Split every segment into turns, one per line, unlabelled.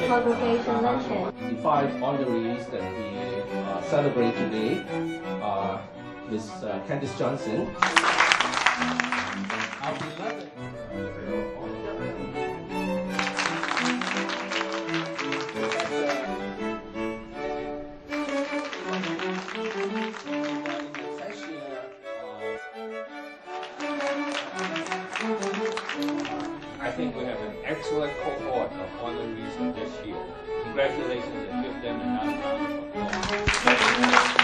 Convocation luncheon.
The 5 honoraries that we celebrate today are Ms. Candice Johnson, our beloved
I think we have an excellent cohort of honorees this year. Congratulations and give them another round of applause.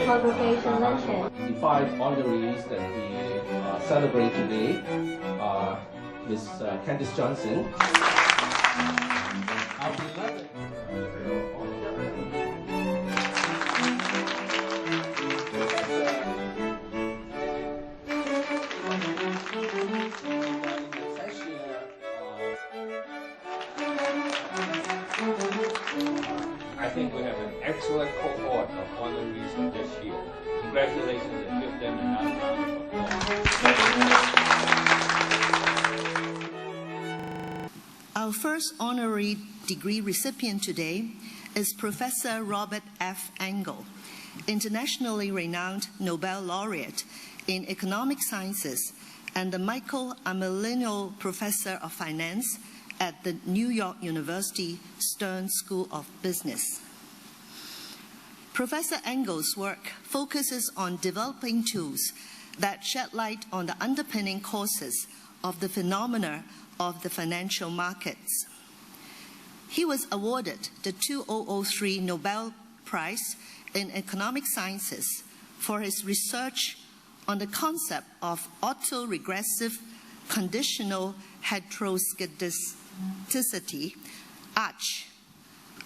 Convocation luncheon.
The 5 honorees that we celebrate today are Ms. Candice Johnson, our beloved
I think we have an excellent cohort of honorees this year. Congratulations and give them another round of applause.
Our first honorary degree recipient today is Professor Robert F. Engel, internationally renowned Nobel laureate in economic sciences and the Michael Amelino Professor of Finance at the New York University Stern School of Business. Professor Engel's work focuses on developing tools that shed light on the underpinning causes of the phenomena of the financial markets. He was awarded the 2003 Nobel Prize in Economic Sciences for his research on the concept of autoregressive conditional heteroscedasticity, ARCH,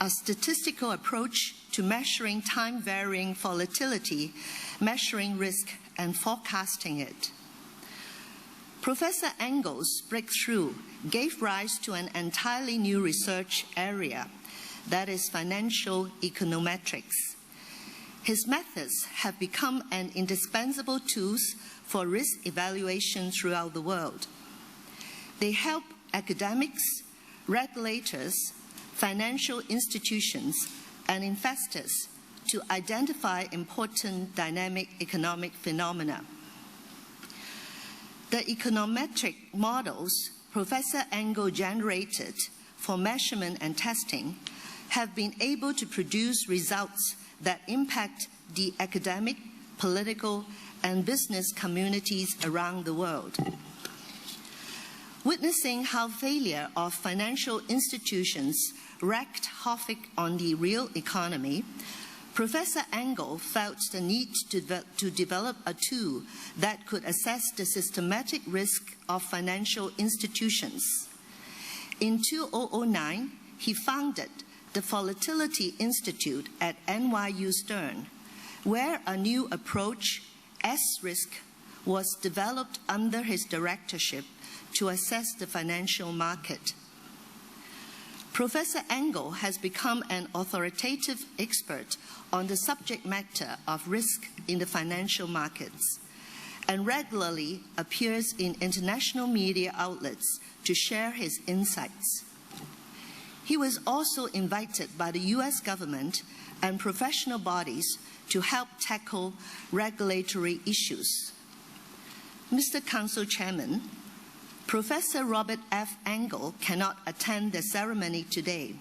a statistical approach to measuring time-varying volatility, measuring risk, and forecasting it. Professor Engel's breakthrough gave rise to an entirely new research area, that is financial econometrics. His methods have become an indispensable tool for risk evaluation throughout the world. They help academics, regulators, financial institutions, and investors to identify important dynamic economic phenomena. The econometric models Professor Engel generated for measurement and testing have been able to produce results that impact the academic, political, and business communities around the world. Witnessing how failure of financial institutions wreaked havoc on the real economy, Professor Engel felt the need to develop a tool that could assess the systematic risk of financial institutions. In 2009, he founded the Volatility Institute at NYU Stern, where a new approach, S-Risk, was developed under his directorship to assess the financial market. Professor Engel has become an authoritative expert on the subject matter of risk in the financial markets and regularly appears in international media outlets to share his insights. He was also invited by the US government and professional bodies to help tackle regulatory issues. Mr. Council Chairman, Professor Robert F. Engel cannot attend the ceremony today.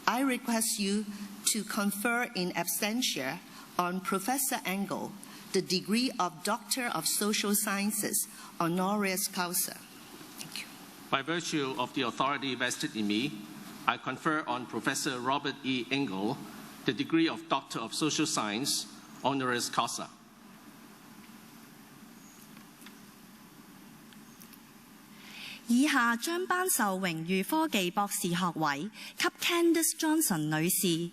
I request you to confer in absentia on Professor Engel the degree of Doctor of Social Sciences, honoris causa. Thank you.
By virtue of the authority vested in me, I confer on Professor Robert E. Engel the degree of Doctor of Social Science, honoris causa.
以下將頒授榮譽科技博士學位給 Candice Johnson 女士。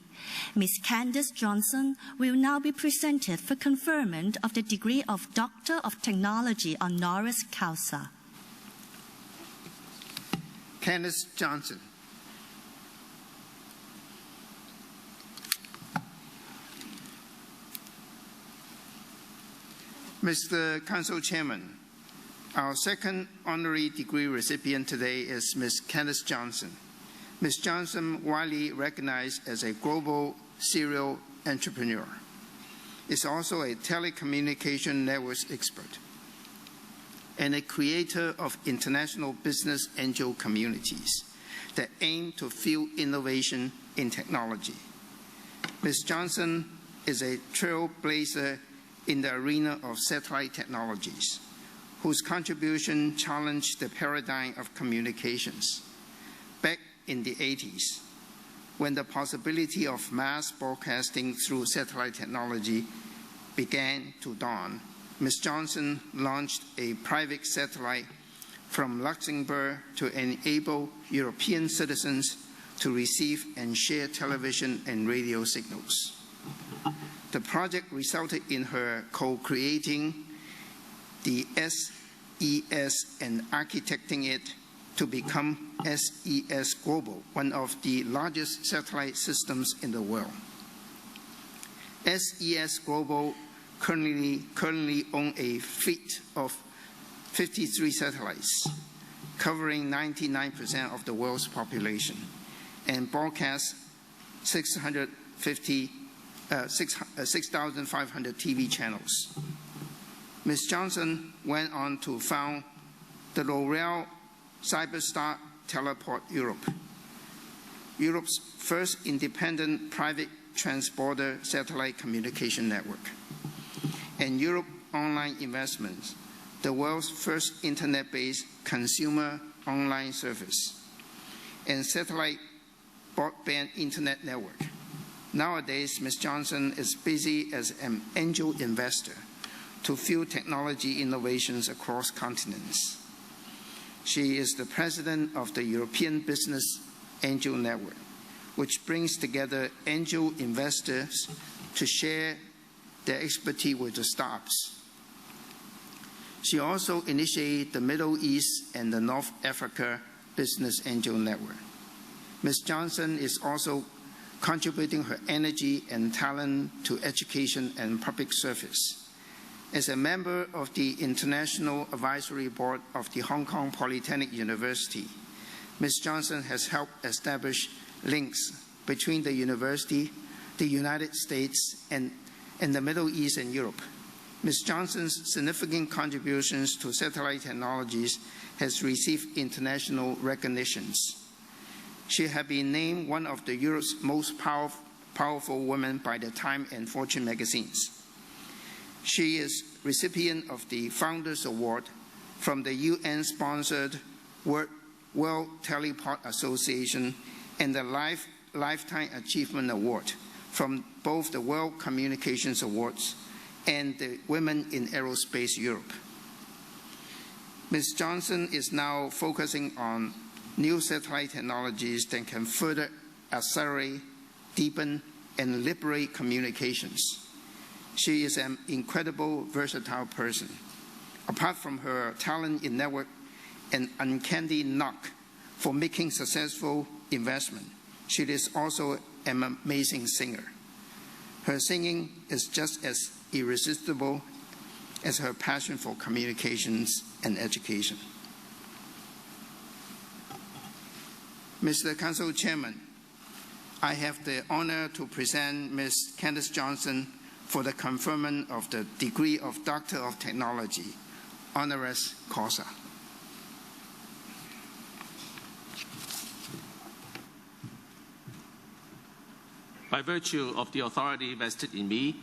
Ms. Candice Johnson will now be presented for conferment of the degree of Doctor of Technology honoris causa.
Candice Johnson. Mr. Council Chairman, our second honorary degree recipient today is Ms. Candice Johnson. Ms. Johnson, widely recognized as a global serial entrepreneur, is also a telecommunication networks expert and a creator of international business angel communities that aim to fuel innovation in technology. Ms. Johnson is a trailblazer in the arena of satellite technologies, whose contribution challenged the paradigm of communications. Back in the 80s, when the possibility of mass broadcasting through satellite technology began to dawn, Ms. Johnson launched a private satellite from Luxembourg to enable European citizens to receive and share television and radio signals. The project resulted in her co-creating the SES and architecting it to become SES Global, one of the largest satellite systems in the world. SES Global currently own a fleet of 53 satellites, covering 99% of the world's population, and broadcasts 6,500 TV channels. Ms. Johnson went on to found the L'Oreal Cyberstar Teleport Europe, Europe's first independent private transborder satellite communication network, and Europe Online Investments, the world's first internet-based consumer online service, and satellite broadband internet network. Nowadays, Ms. Johnson is busy as an angel investor to fuel technology innovations across continents. She is the president of the European Business Angel Network, which brings together angel investors to share their expertise with the startups. She also initiated the Middle East and the North Africa Business Angel Network. Ms. Johnson is also contributing her energy and talent to education and public service. As a member of the International Advisory Board of the Hong Kong Polytechnic University, Ms. Johnson has helped establish links between the university, the United States, and the Middle East and Europe. Ms. Johnson's significant contributions to satellite technologies has received international recognitions. She has been named one of the Europe's most powerful women by the Time and Fortune magazines. She is recipient of the Founders Award from the UN-sponsored World Teleport Association and the Lifetime Achievement Award from both the World Communications Awards and the Women in Aerospace Europe. Ms. Johnson is now focusing on new satellite technologies that can further accelerate, deepen, and liberate communications. She is an incredible, versatile person. Apart from her talent in network and uncanny knack for making successful investment, she is also an amazing singer. Her singing is just as irresistible as her passion for communications and education. Mr. Council Chairman, I have the honor to present Ms. Candace Johnson for the conferment of the degree of Doctor of Technology, Honoris Causa.
By virtue of the authority vested in me,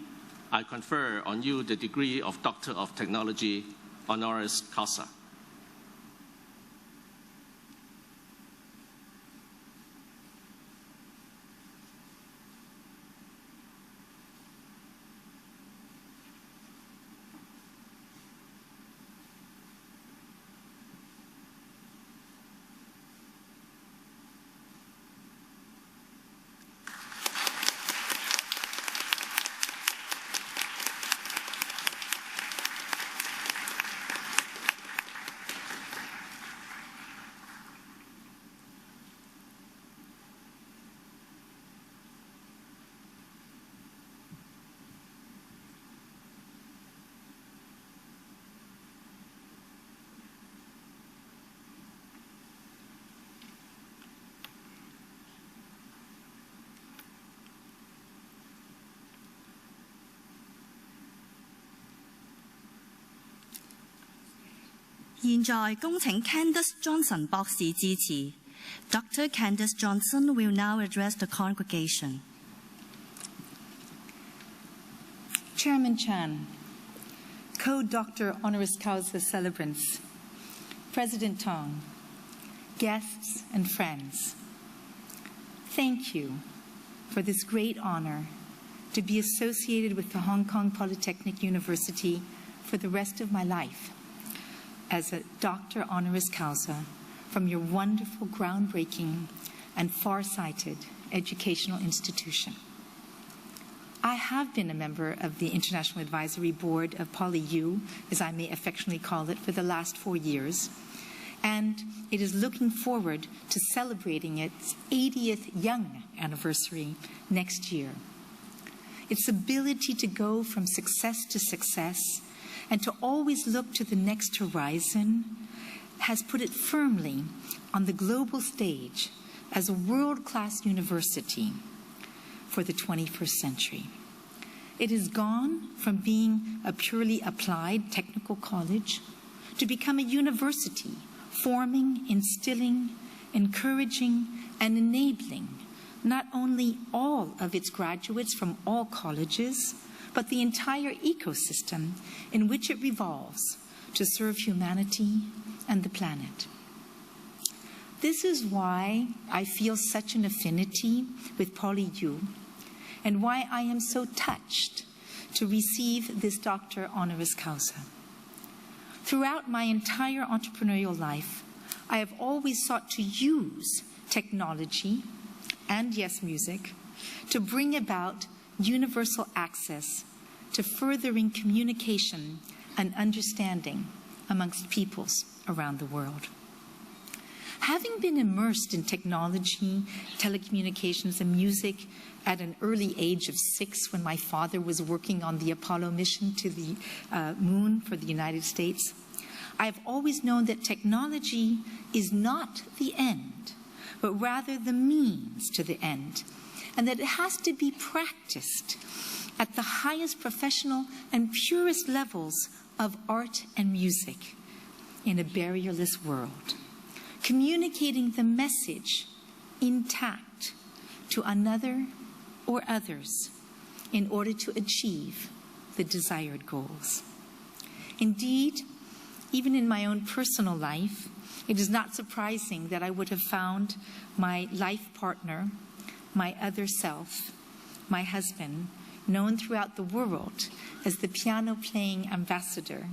I confer on you the degree of Doctor of Technology, Honoris Causa.
現在恭請 Candace Johnson 博士致辭。Dr. Candace Johnson will now address the congregation.
Chairman Chan, Co-Doctor Honoris Causa celebrants, President Tong, guests and friends, thank you for this great honor to be associated with the Hong Kong Polytechnic University for the rest of my life as a Doctor Honoris Causa from your wonderful, groundbreaking, and far-sighted educational institution. I have been a member of the International Advisory Board of PolyU, as I may affectionately call it, for the last 4 years, and it is looking forward to celebrating its 80th young anniversary next year. Its ability to go from success to success and to always look to the next horizon has put it firmly on the global stage as a world-class university for the 21st century. It has gone from being a purely applied technical college to become a university, forming, instilling, encouraging, and enabling not only all of its graduates from all colleges, but the entire ecosystem in which it revolves to serve humanity and the planet. This is why I feel such an affinity with PolyU and why I am so touched to receive this Doctor Honoris Causa. Throughout my entire entrepreneurial life, I have always sought to use technology and, yes, music, to bring about universal access to furthering communication and understanding amongst peoples around the world. Having been immersed in technology, telecommunications, and music at an early age of 6 when my father was working on the Apollo mission to the moon for the United States, I've always known that technology is not the end, but rather the means to the end, and that it has to be practiced at the highest professional and purest levels of art and music in a barrierless world, communicating the message intact to another or others in order to achieve the desired goals. Indeed, even in my own personal life, it is not surprising that I would have found my life partner, my other self, my husband, known throughout the world as the piano-playing ambassador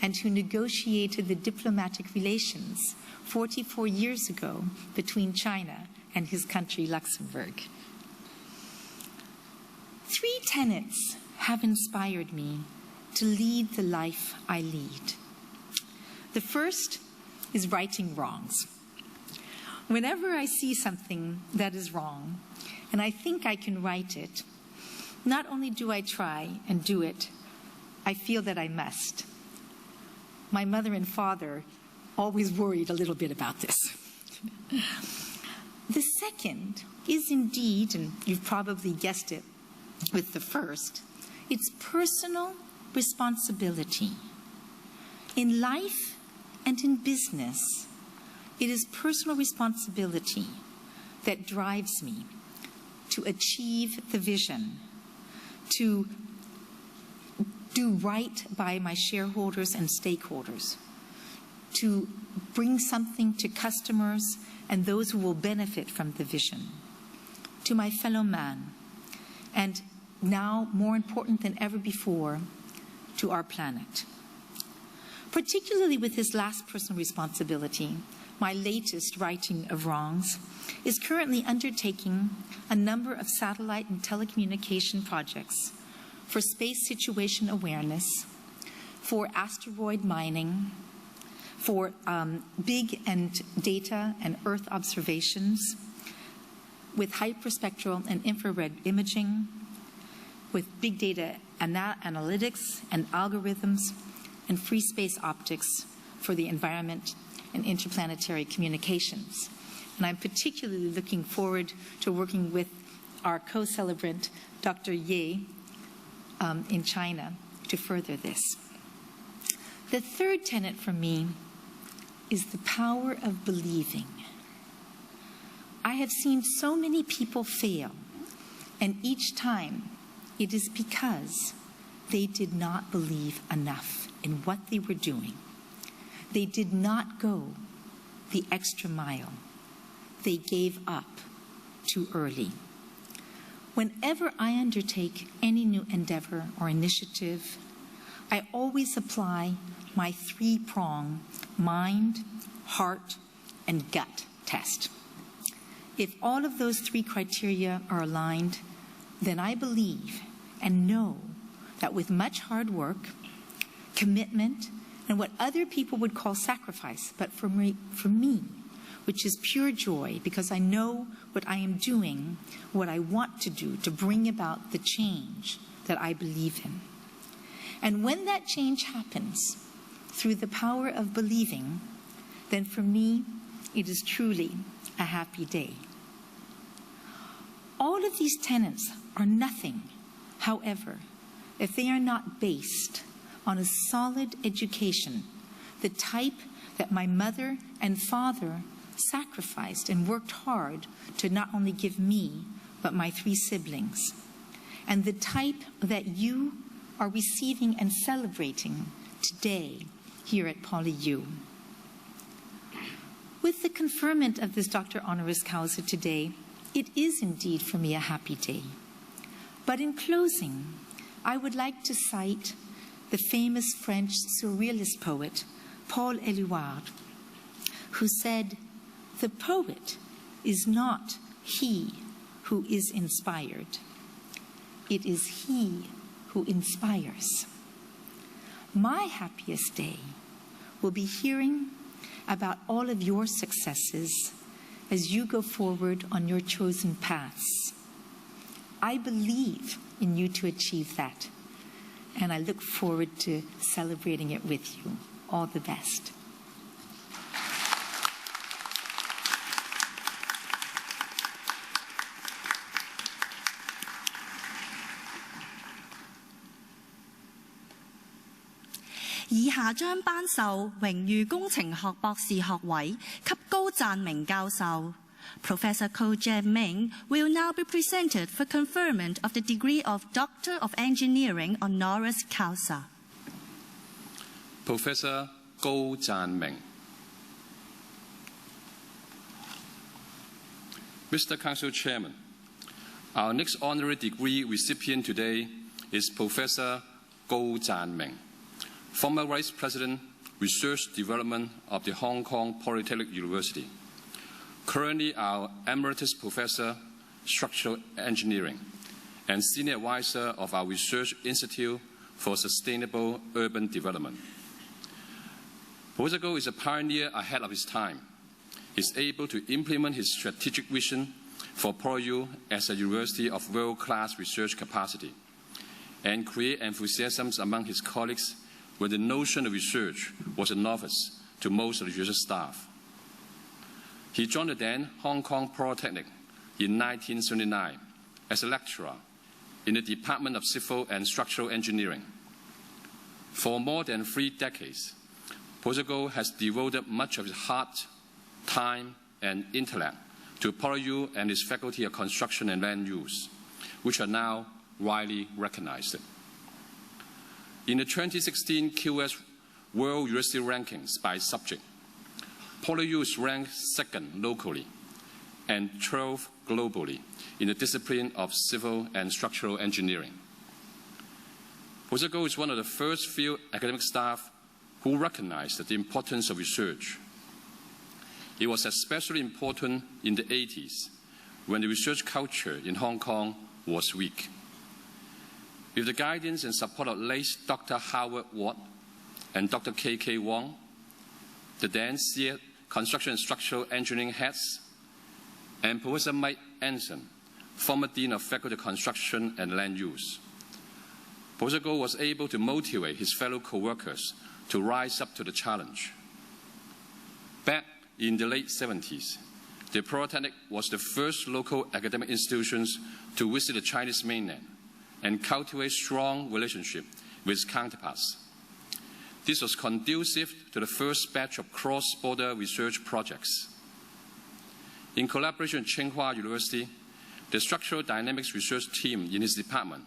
and who negotiated the diplomatic relations 44 years ago between China and his country, Luxembourg. 3 tenets have inspired me to lead the life I lead. The first is righting wrongs. Whenever I see something that is wrong and I think I can right it, not only do I try and do it, I feel that I must. My mother and father always worried a little bit about this. The second is indeed, and you've probably guessed it with the first, it's personal responsibility. In life and in business, it is personal responsibility that drives me to achieve the vision, to do right by my shareholders and stakeholders, to bring something to customers and those who will benefit from the vision, to my fellow man, and now more important than ever before, to our planet. Particularly with this last personal responsibility, my latest righting of wrongs is currently undertaking a number of satellite and telecommunication projects for space situation awareness, for asteroid mining, for big and data and Earth observations, with hyperspectral and infrared imaging, with big data analytics and algorithms, and free space optics for the environment and interplanetary communications. And I'm particularly looking forward to working with our co-celebrant, Dr. Ye, in China to further this. The third tenet for me is the power of believing. I have seen so many people fail, and each time it is because they did not believe enough in what they were doing. They did not go the extra mile. They gave up too early. Whenever I undertake any new endeavor or initiative, I always apply my 3-prong mind, heart, and gut test. If all of those 3 criteria are aligned, then I believe and know that with much hard work, commitment, and what other people would call sacrifice, but for me, which is pure joy, because I know what I am doing, what I want to do to bring about the change that I believe in. And when that change happens through the power of believing, then for me, it is truly a happy day. All of these tenets are nothing, however, if they are not based on a solid education, the type that my mother and father sacrificed and worked hard to not only give me, but my 3 siblings, and the type that you are receiving and celebrating today here at PolyU. With the conferment of this Doctor Honoris Causa today, it is indeed for me a happy day. But in closing, I would like to cite the famous French surrealist poet, Paul Éluard, who said, "The poet is not he who is inspired. It is he who inspires." My happiest day will be hearing about all of your successes as you go forward on your chosen paths. I believe in you to achieve that, and I look forward to celebrating it with you. All the best.
以下將頒授榮譽工程學博士學位給高贊明教授。Professor Ko Jae-ming will now be presented for conferment of the degree of Doctor of Engineering Honoris Causa.
Professor Ko Jae-ming. Mr. Council Chairman, our next honorary degree recipient today is Professor Ko Jae-ming, former Vice President, Research Development of the Hong Kong Polytechnic University, currently our Emeritus Professor, Structural Engineering, and Senior Advisor of our Research Institute for Sustainable Urban Development. Professor Ko is a pioneer ahead of his time. He is able to implement his strategic vision for PolyU as a university of world-class research capacity and create enthusiasm among his colleagues when the notion of research was a novice to most of the research staff. He joined the then Hong Kong Polytechnic in 1979 as a lecturer in the Department of Civil and Structural Engineering. For more than 3 decades, Professor Ko has devoted much of his heart, time, and intellect to PolyU and its Faculty of Construction and Land Use, which are now widely recognized. In the 2016 QS World University Rankings by subject, PolyU is ranked 2nd locally and 12th globally in the discipline of civil and structural engineering. Professor Ko is one of the first few academic staff who recognized the importance of research. It was especially important in the 80s when the research culture in Hong Kong was weak. With the guidance and support of late Dr. Howard Watt and Dr. K.K. Wong, the then Construction and Structural Engineering heads, and Professor Mike Anson, former Dean of Faculty of Construction and Land Use, Professor Ko was able to motivate his fellow co-workers to rise up to the challenge. Back in the late 70s, the Polytechnic was the first local academic institutions to visit the Chinese mainland and cultivate strong relationship with its counterparts. This was conducive to the first batch of cross-border research projects. In collaboration with Tsinghua University, the Structural Dynamics research team in his department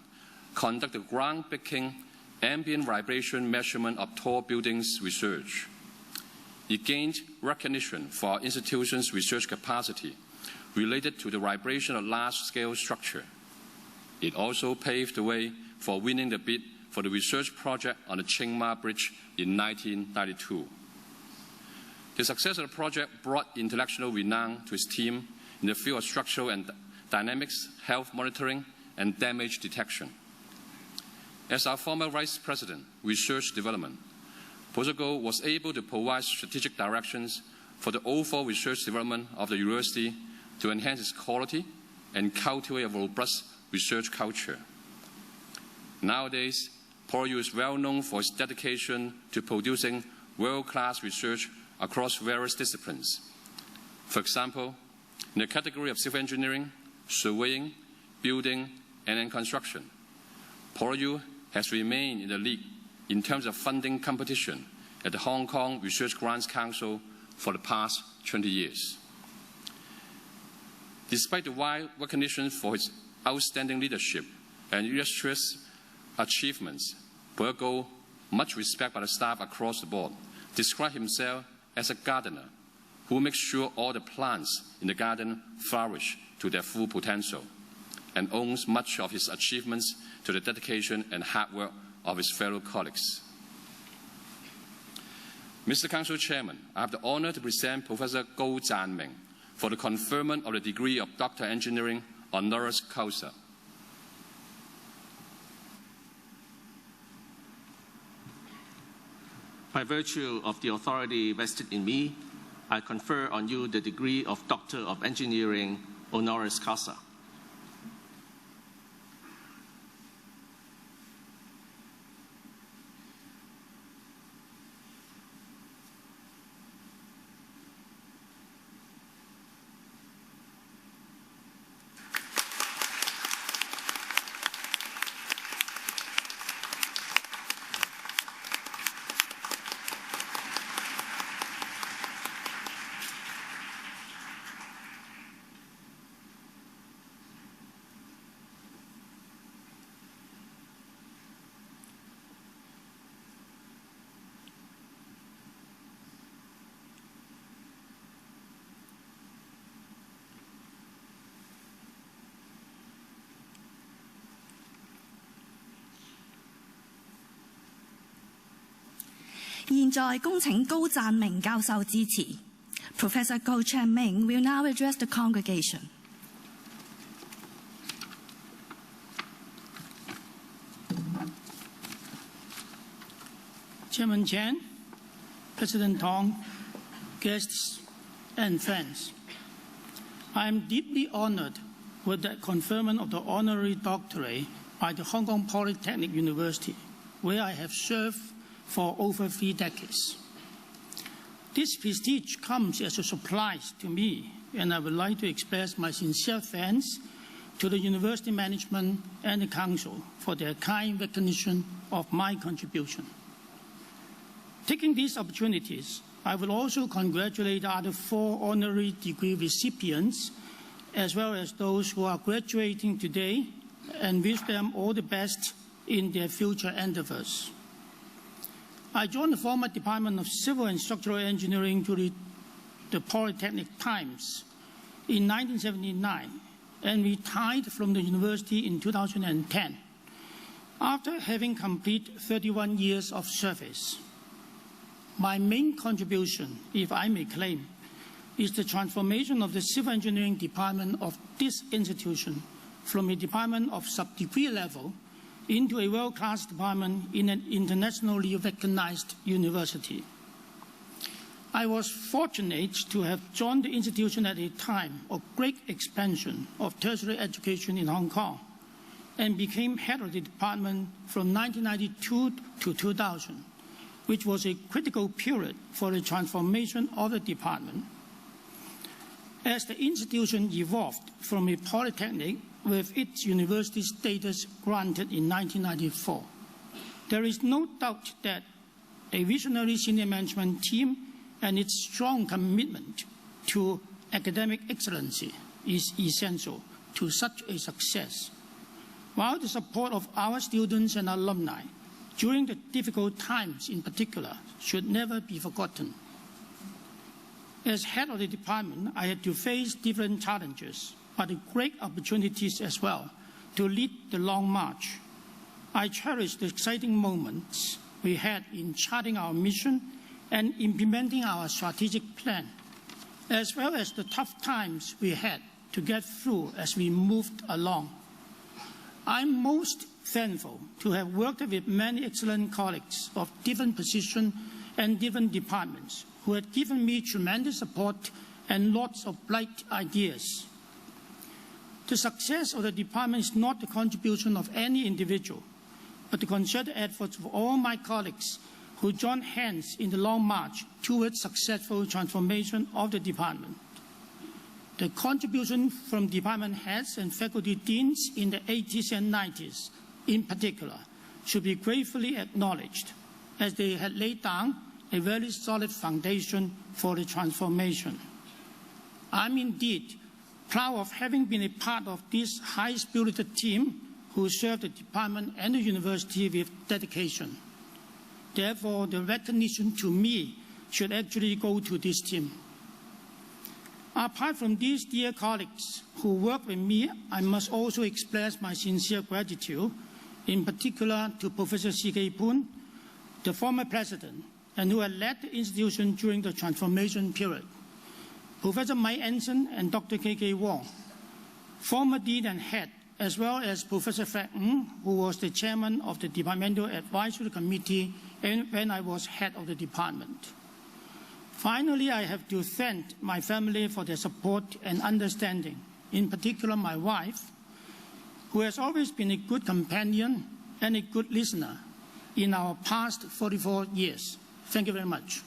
conducted groundbreaking ambient vibration measurement of tall buildings research. It gained recognition for our institution's research capacity related to the vibration of large-scale structure. It also paved the way for winning the bid for the research project on the Chiang Mai Bridge in 1992. The success of the project brought international renown to his team in the field of structural and dynamics, health monitoring, and damage detection. As our former Vice President, Research Development, Professor Ko was able to provide strategic directions for the overall research development of the university to enhance its quality and cultivate a robust research culture. Nowadays, PolyU is well known for its dedication to producing world-class research across various disciplines. For example, in the category of civil engineering, surveying, building, and construction, PolyU has remained in the lead in terms of funding competition at the Hong Kong Research Grants Council for the past 20 years. Despite the wide recognition for his outstanding leadership and illustrious achievements, Professor Ko, much respect by the staff across the board, described himself as a gardener who makes sure all the plants in the garden flourish to their full potential, and owes much of his achievements to the dedication and hard work of his fellow colleagues. Mr. Council Chairman, I have the honor to present Professor Ko Jae-ming for the conferment of the degree of Doctor of Engineering Honoris Causa.
By virtue of the authority vested in me, I confer on you the degree of Doctor of Engineering, honoris causa.
Professor Goh Chan Ming will now address the congregation.
Chairman Chan, President Tong, guests and friends, I am deeply honored with the conferment of the Honorary Doctorate by the Hong Kong Polytechnic University, where I have served for over 3 decades. This prestige comes as a surprise to me, and I would like to express my sincere thanks to the university management and the council for their kind recognition of my contribution. Taking these opportunities, I will also congratulate the other 4 honorary degree recipients, as well as those who are graduating today, and wish them all the best in their future endeavors. I joined the former Department of Civil and Structural Engineering during the Polytechnic times in 1979 and retired from the university in 2010 after having completed 31 years of service. My main contribution, if I may claim, is the transformation of the Civil Engineering Department of this institution from a department of sub-degree level into a world-class department in an internationally recognized university. I was fortunate to have joined the institution at a time of great expansion of tertiary education in Hong Kong and became head of the department from 1992 to 2000, which was a critical period for the transformation of the department. As the institution evolved from a polytechnic with its university status granted in 1994, there is no doubt that a visionary senior management team and its strong commitment to academic excellency is essential to such a success, while the support of our students and alumni during the difficult times in particular should never be forgotten. As head of the department, I had to face different challenges, but great opportunities as well to lead the long march. I cherish the exciting moments we had in charting our mission and implementing our strategic plan, as well as the tough times we had to get through as we moved along. I'm most thankful to have worked with many excellent colleagues of different positions and different departments who had given me tremendous support and lots of bright ideas. The success of the department is not the contribution of any individual, but the concerted efforts of all my colleagues who joined hands in the long march towards successful transformation of the department. The contribution from department heads and faculty deans in the 80s and 90s, in particular, should be gratefully acknowledged, as they had laid down a very solid foundation for the transformation. I'm indeed proud of having been a part of this high-spirited team who served the department and the university with dedication. Therefore, the recognition to me should actually go to this team. Apart from these dear colleagues who work with me, I must also express my sincere gratitude, in particular to Professor C.K. Poon, the former president, and who had led the institution during the transformation period, Professor Mike Anson and Dr. K.K. Wong, former dean and head, as well as Professor Fred Ng, who was the chairman of the Departmental Advisory Committee when I was head of the department. Finally, I have to thank my family for their support and understanding, in particular my wife, who has always been a good companion and a good listener in our past 44 years. Thank you very much.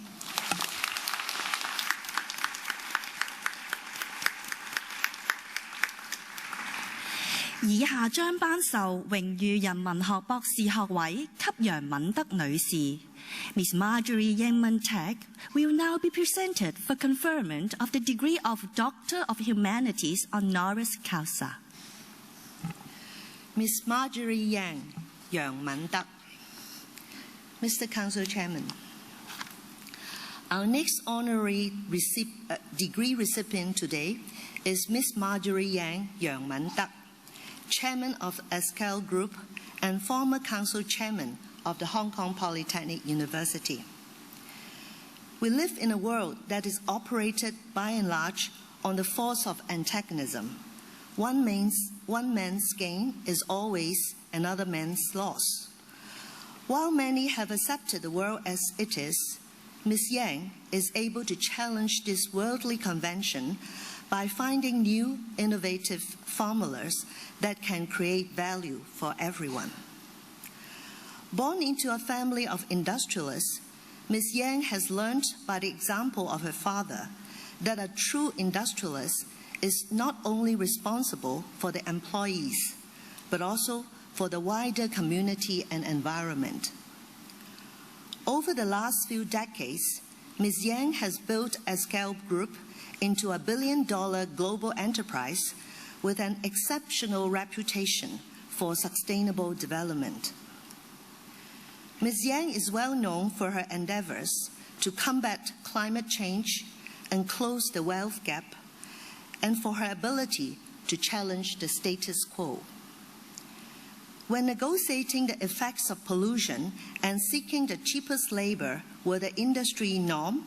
以下將頒授榮譽人文學博士學位給楊敏德女士。Ms. Marjorie Yang Min-tak will now be presented for conferment of the degree of Doctor of Humanities Honoris Causa.
Ms. Marjorie Yang, Yang Min-tak. Mr. Council Chairman, our next honorary degree recipient today is Ms. Marjorie Yang, Yang Min-tak, Chairman of Escal Group and former Council Chairman of the Hong Kong Polytechnic University. We live in a world that is operated by and large on the force of antagonism. One man's gain is always another man's loss. While many have accepted the world as it is, Ms. Yang is able to challenge this worldly convention by finding new, innovative formulas that can create value for everyone. Born into a family of industrialists, Ms. Yang has learned by the example of her father that a true industrialist is not only responsible for the employees, but also for the wider community and environment. Over the last few decades, Ms. Yang has built Escal Group into a billion-dollar global enterprise with an exceptional reputation for sustainable development. Ms. Yang is well known for her endeavors to combat climate change and close the wealth gap, and for her ability to challenge the status quo. When negotiating the effects of pollution and seeking the cheapest labor were the industry norm,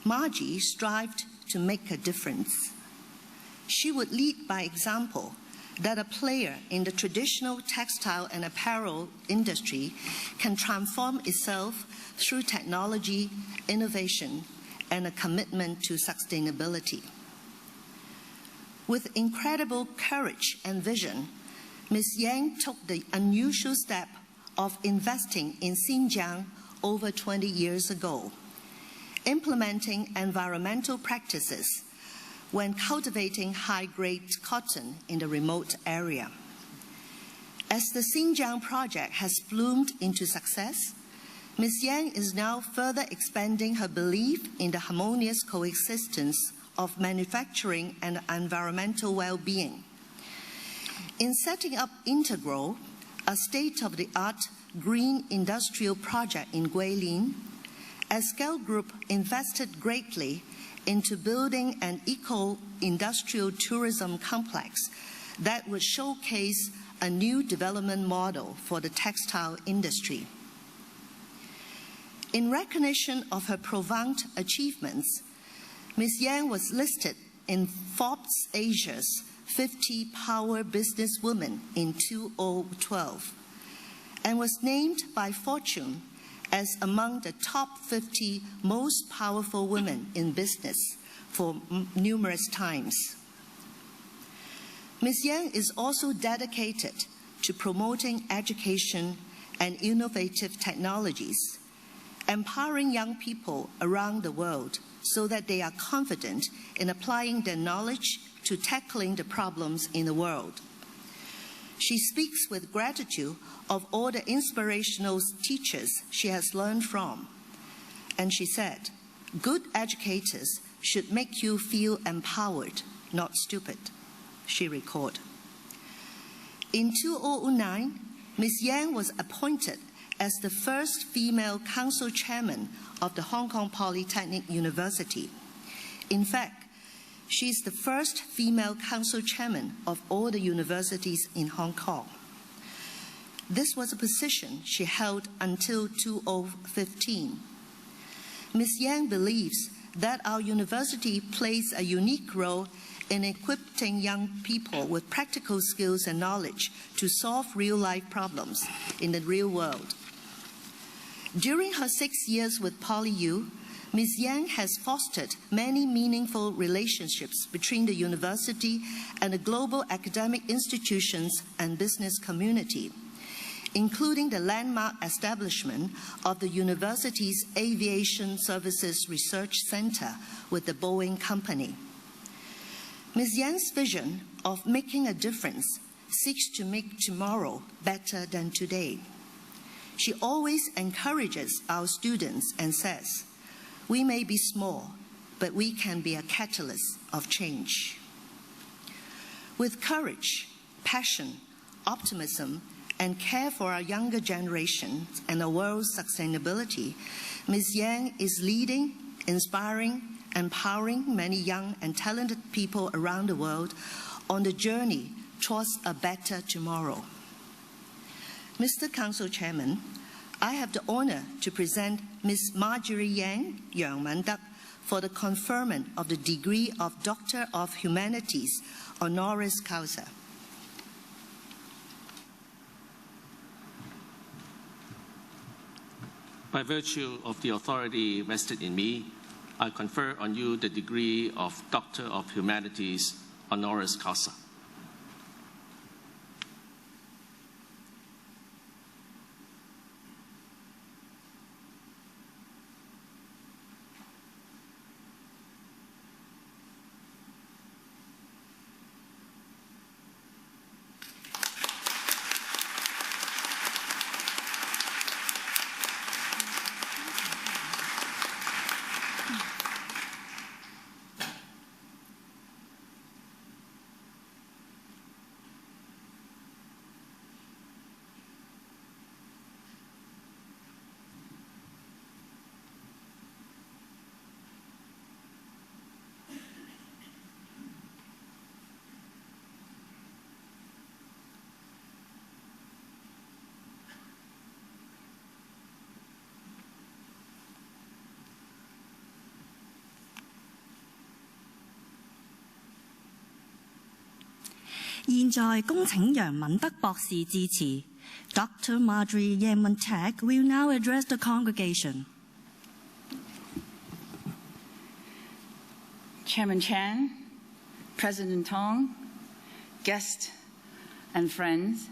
Margie strived to make a difference. She would lead by example that a player in the traditional textile and apparel industry can transform itself through technology, innovation, and a commitment to sustainability. With incredible courage and vision, Ms. Yang took the unusual step of investing in Xinjiang over 20 years ago, implementing environmental practices when cultivating high-grade cotton in the remote area. As the Xinjiang project has bloomed into success, Ms. Yang is now further expanding her belief in the harmonious coexistence of manufacturing and environmental well-being. In setting up Integral, a state-of-the-art green industrial project in Guilin, Escal Group invested greatly into building an eco-industrial tourism complex that would showcase a new development model for the textile industry. In recognition of her profound achievements, Ms. Yang was listed in Forbes Asia's 50 Power Businesswomen in 2012 and was named by Fortune as among the top 50 most powerful women in business for numerous times. Ms. Yang is also dedicated to promoting education and innovative technologies, empowering young people around the world so that they are confident in applying their knowledge to tackling the problems in the world. She speaks with gratitude of all the inspirational teachers she has learned from. And she said, "Good educators should make you feel empowered, not stupid," she recalled. In 2009, Ms. Yang was appointed as the first female council chairman of the Hong Kong Polytechnic University. In fact, she is the first female council chairman of all the universities in Hong Kong. This was a position she held until 2015. Ms. Yang believes that our university plays a unique role in equipping young people with practical skills and knowledge to solve real-life problems in the real world. During her 6 years with PolyU, Ms. Yang has fostered many meaningful relationships between the university and the global academic institutions and business community, including the landmark establishment of the university's Aviation Services Research Center with the Boeing Company. Ms. Yang's vision of making a difference seeks to make tomorrow better than today. She always encourages our students and says, "We may be small, but we can be a catalyst of change." With courage, passion, optimism, and care for our younger generation and the world's sustainability, Ms. Yang is leading, inspiring, empowering many young and talented people around the world on the journey towards a better tomorrow. Mr. Council Chairman, I have the honor to present Ms. Marjorie Yang Mandak for the conferment of the degree of Doctor of Humanities, honoris causa.
By virtue of the authority vested in me, I confer on you the degree of Doctor of Humanities, honoris causa.
現在恭請楊敏德博士致辭。Dr. Marjorie Yang Mantak will now address the congregation.
Chairman Chan, President Tong, guests and friends,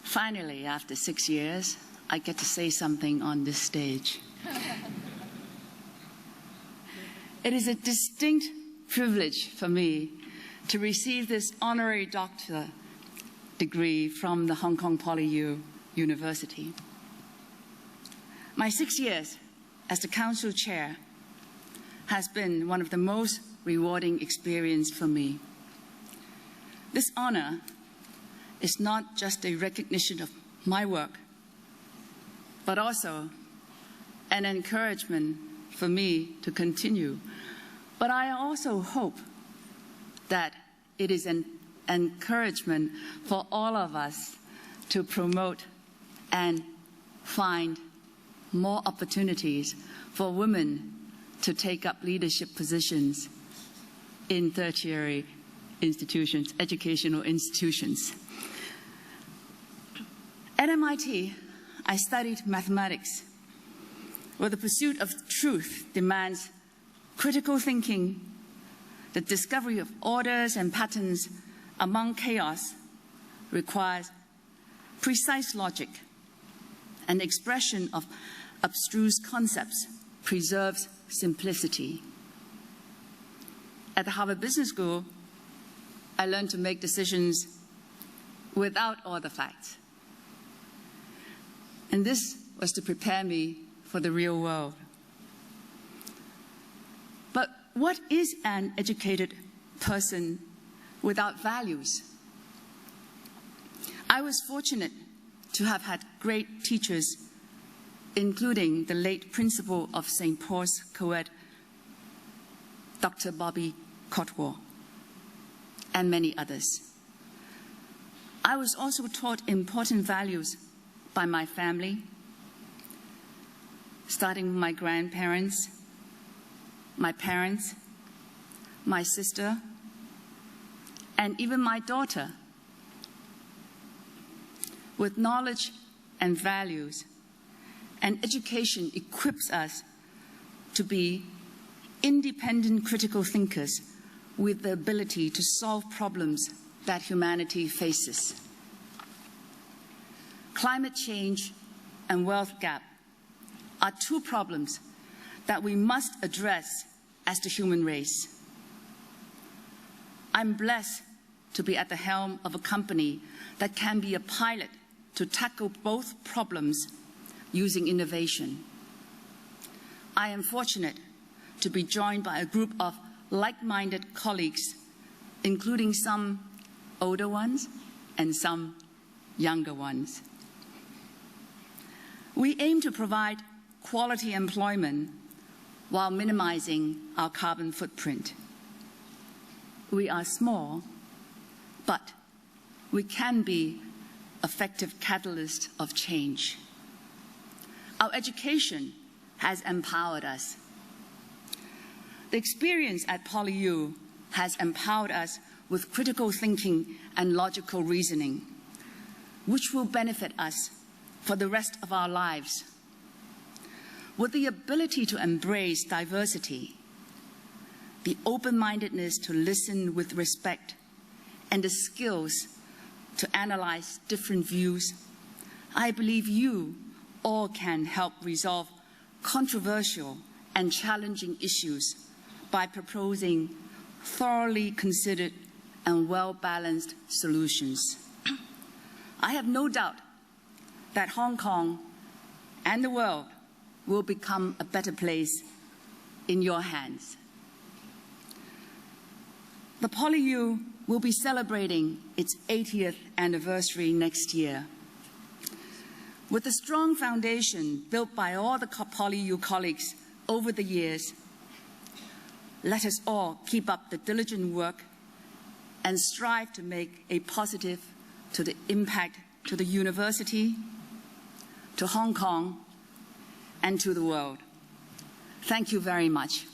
finally, after 6 years, I get to say something on this stage. It is a distinct privilege for me to receive this honorary doctor degree from the Hong Kong PolyU University. My 6 years as the council chair has been one of the most rewarding experiences for me. This honor is not just a recognition of my work, but also an encouragement for me to continue. But I also hope that it is an encouragement for all of us to promote and find more opportunities for women to take up leadership positions in tertiary institutions, educational institutions. At MIT, I studied mathematics, where the pursuit of truth demands critical thinking, the discovery of orders and patterns among chaos requires precise logic, and expression of abstruse concepts preserves simplicity. At the Harvard Business School, I learned to make decisions without all the facts. And this was to prepare me for the real world. But what is an educated person without values? I was fortunate to have had great teachers, including the late principal of St. Paul's Co-ed, Dr. Bobby Cotwall, and many others. I was also taught important values by my family, starting with my grandparents, my parents, my sister, and even my daughter. With knowledge and values, and education equips us to be independent critical thinkers with the ability to solve problems that humanity faces. Climate change and wealth gap are two problems that we must address as the human race. I'm blessed to be at the helm of a company that can be a pilot to tackle both problems using innovation. I am fortunate to be joined by a group of like-minded colleagues, including some older ones and some younger ones. We aim to provide quality employment while minimizing our carbon footprint. We are small, but we can be effective catalysts of change. Our education has empowered us. The experience at PolyU has empowered us with critical thinking and logical reasoning, which will benefit us for the rest of our lives. With the ability to embrace diversity, the open-mindedness to listen with respect, and the skills to analyze different views, I believe you all can help resolve controversial and challenging issues by proposing thoroughly considered and well-balanced solutions. I have no doubt that Hong Kong and the world will become a better place in your hands. The PolyU will be celebrating its 80th anniversary next year. With a strong foundation built by all the PolyU colleagues over the years, let us all keep up the diligent work and strive to make a positive impact to the university, to Hong Kong, and to the world. Thank you very much.
「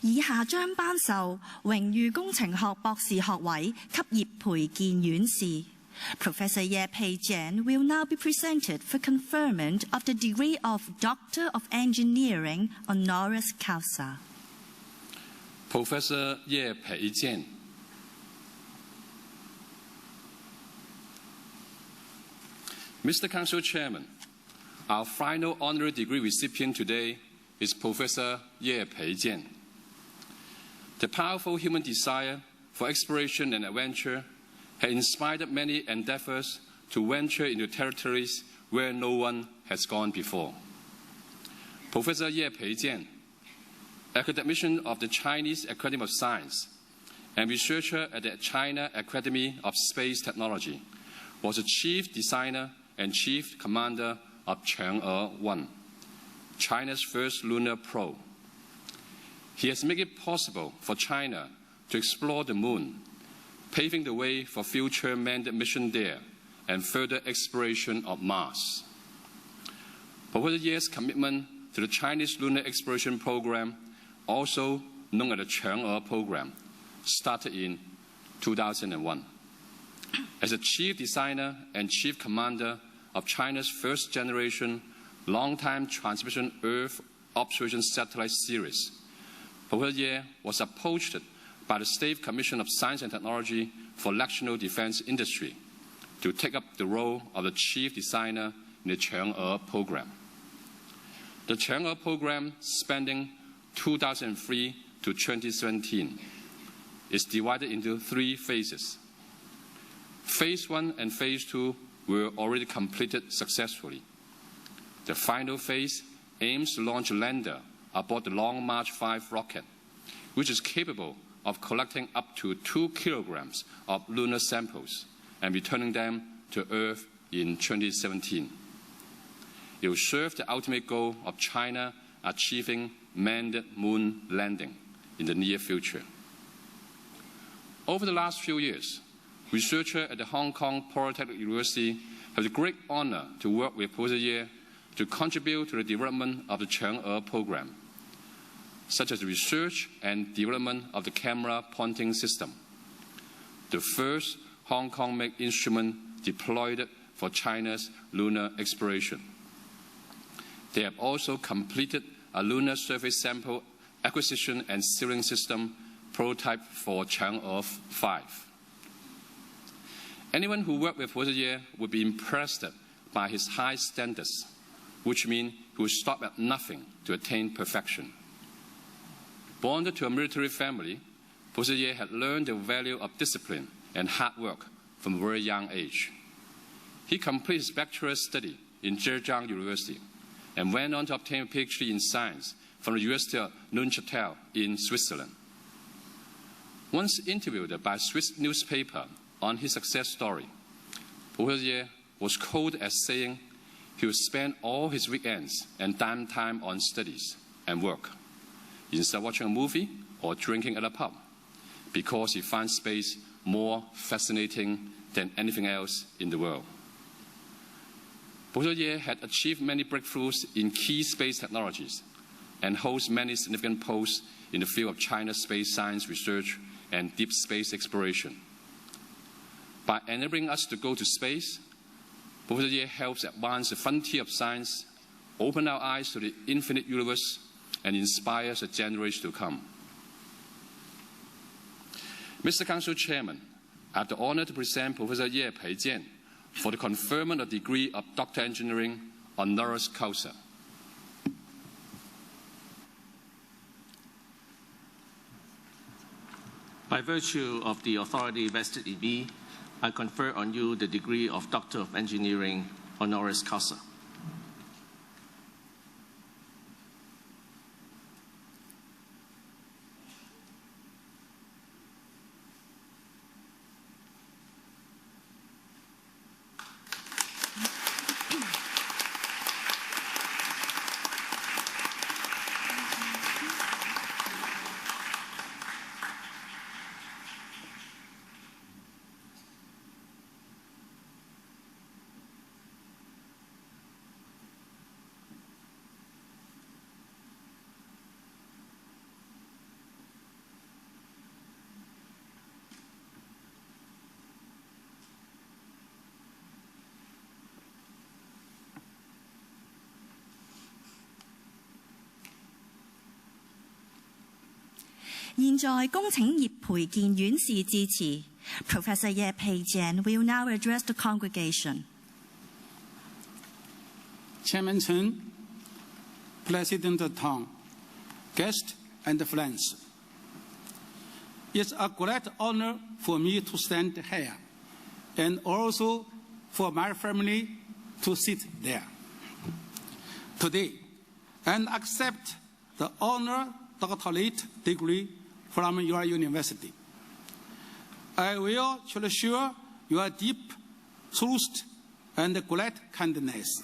以下將頒授榮譽工程學博士學位給葉培建院士。Professor Ye Pei Jian will now be presented for conferment of the degree of Doctor of Engineering Honoris Causa.
Professor Ye Pei Jian. Mr. Council Chairman, our final honorary degree recipient today is Professor Ye Pei Jian. The powerful human desire for exploration and adventure has inspired many endeavors to venture into territories where no one has gone before. Professor Ye Pei Jian, academician of the Chinese Academy of Science and researcher at the China Academy of Space Technology, was the chief designer and chief commander of Chang'e 1, China's first lunar probe. He has made it possible for China to explore the moon, paving the way for future manned mission there and further exploration of Mars. Professor Ye's commitment to the Chinese Lunar Exploration Program, also known as the Chang'e Program, started in 2001. As a chief designer and chief commander of China's first-generation long-time transmission Earth observation satellite series, Professor Ye was approached by the State Commission of Science and Technology for National Defense Industry to take up the role of the chief designer in the Chang'e program. The Chang'e program, spanning 2003 to 2017, is divided into 3 phases. Phase 1 and Phase 2 were already completed successfully. The final phase aims to launch a lander aboard the Long March 5 rocket, which is capable of collecting up to 2 kilograms of lunar samples and returning them to Earth in 2017. It will serve the ultimate goal of China achieving manned moon landing in the near future. Over the last few years, researchers at the Hong Kong Polytechnic University have the great honor to work with Professor Ye to contribute to the development of the Chang'e program, such as the research and development of the camera pointing system, the first Hong Kong-made instrument deployed for China's lunar exploration. They have also completed a lunar surface sample acquisition and sealing system prototype for Chang'e 5. Anyone who worked with Professor Ye would be impressed by his high standards, which means he would stop at nothing to attain perfection. Born to a military family, Professor Ye had learned the value of discipline and hard work from a very young age. He completed his bachelor's study in Zhejiang University and went on to obtain a PhD in science from the University of Neuchâtel in Switzerland. Once interviewed by a Swiss newspaper on his success story, Professor Ye was quoted as saying he would spend all his weekends and downtime on studies and work, instead of watching a movie or drinking at a pub, because he finds space more fascinating than anything else in the world. Professor Ye had achieved many breakthroughs in key space technologies and holds many significant posts in the field of China's space science research and deep space exploration. By enabling us to go to space, Professor Ye helps advance the frontier of science, open our eyes to the infinite universe, and inspires the generations to come. Mr. Council Chairman, I have the honor to present Professor Ye Peijian for the conferment of the degree of Doctor of Engineering honoris causa.
By virtue of the authority vested in me, I confer on you the degree of Doctor of Engineering honoris causa.
現在恭請葉培建院士致辭。Professor Ye Peijian will now address the congregation.
Chairman Chen, President Tang, guests and friends, it's a great honor for me to stand here and also for my family to sit there today and accept the honor doctorate degree from your university. I will treasure your deep trust and great kindness.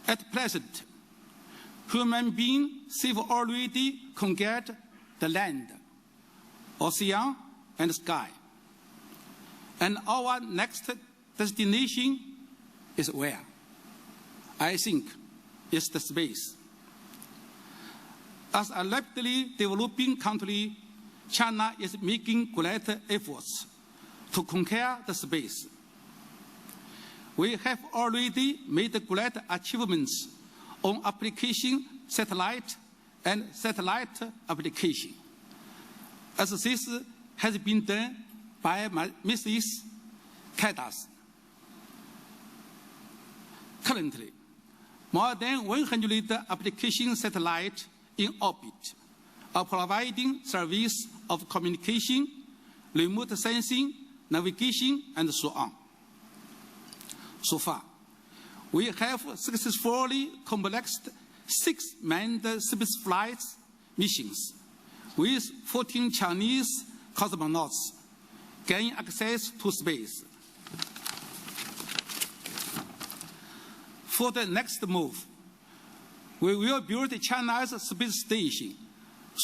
At present, human beings have already conquered the land, ocean, and sky. And our next destination is where? I think it's the space. As a rapidly developing country, China is making great efforts to conquer the space. We have already made great achievements on application satellite and satellite application, as this has been done by Mrs. Kaidas. Currently, more than 100 application satellites in orbit are providing service of communication, remote sensing, navigation, and so on. So far, we have successfully complexed 6 manned spaceflight missions with 14 Chinese cosmonauts gaining access to space. For the next move, we will build China's space station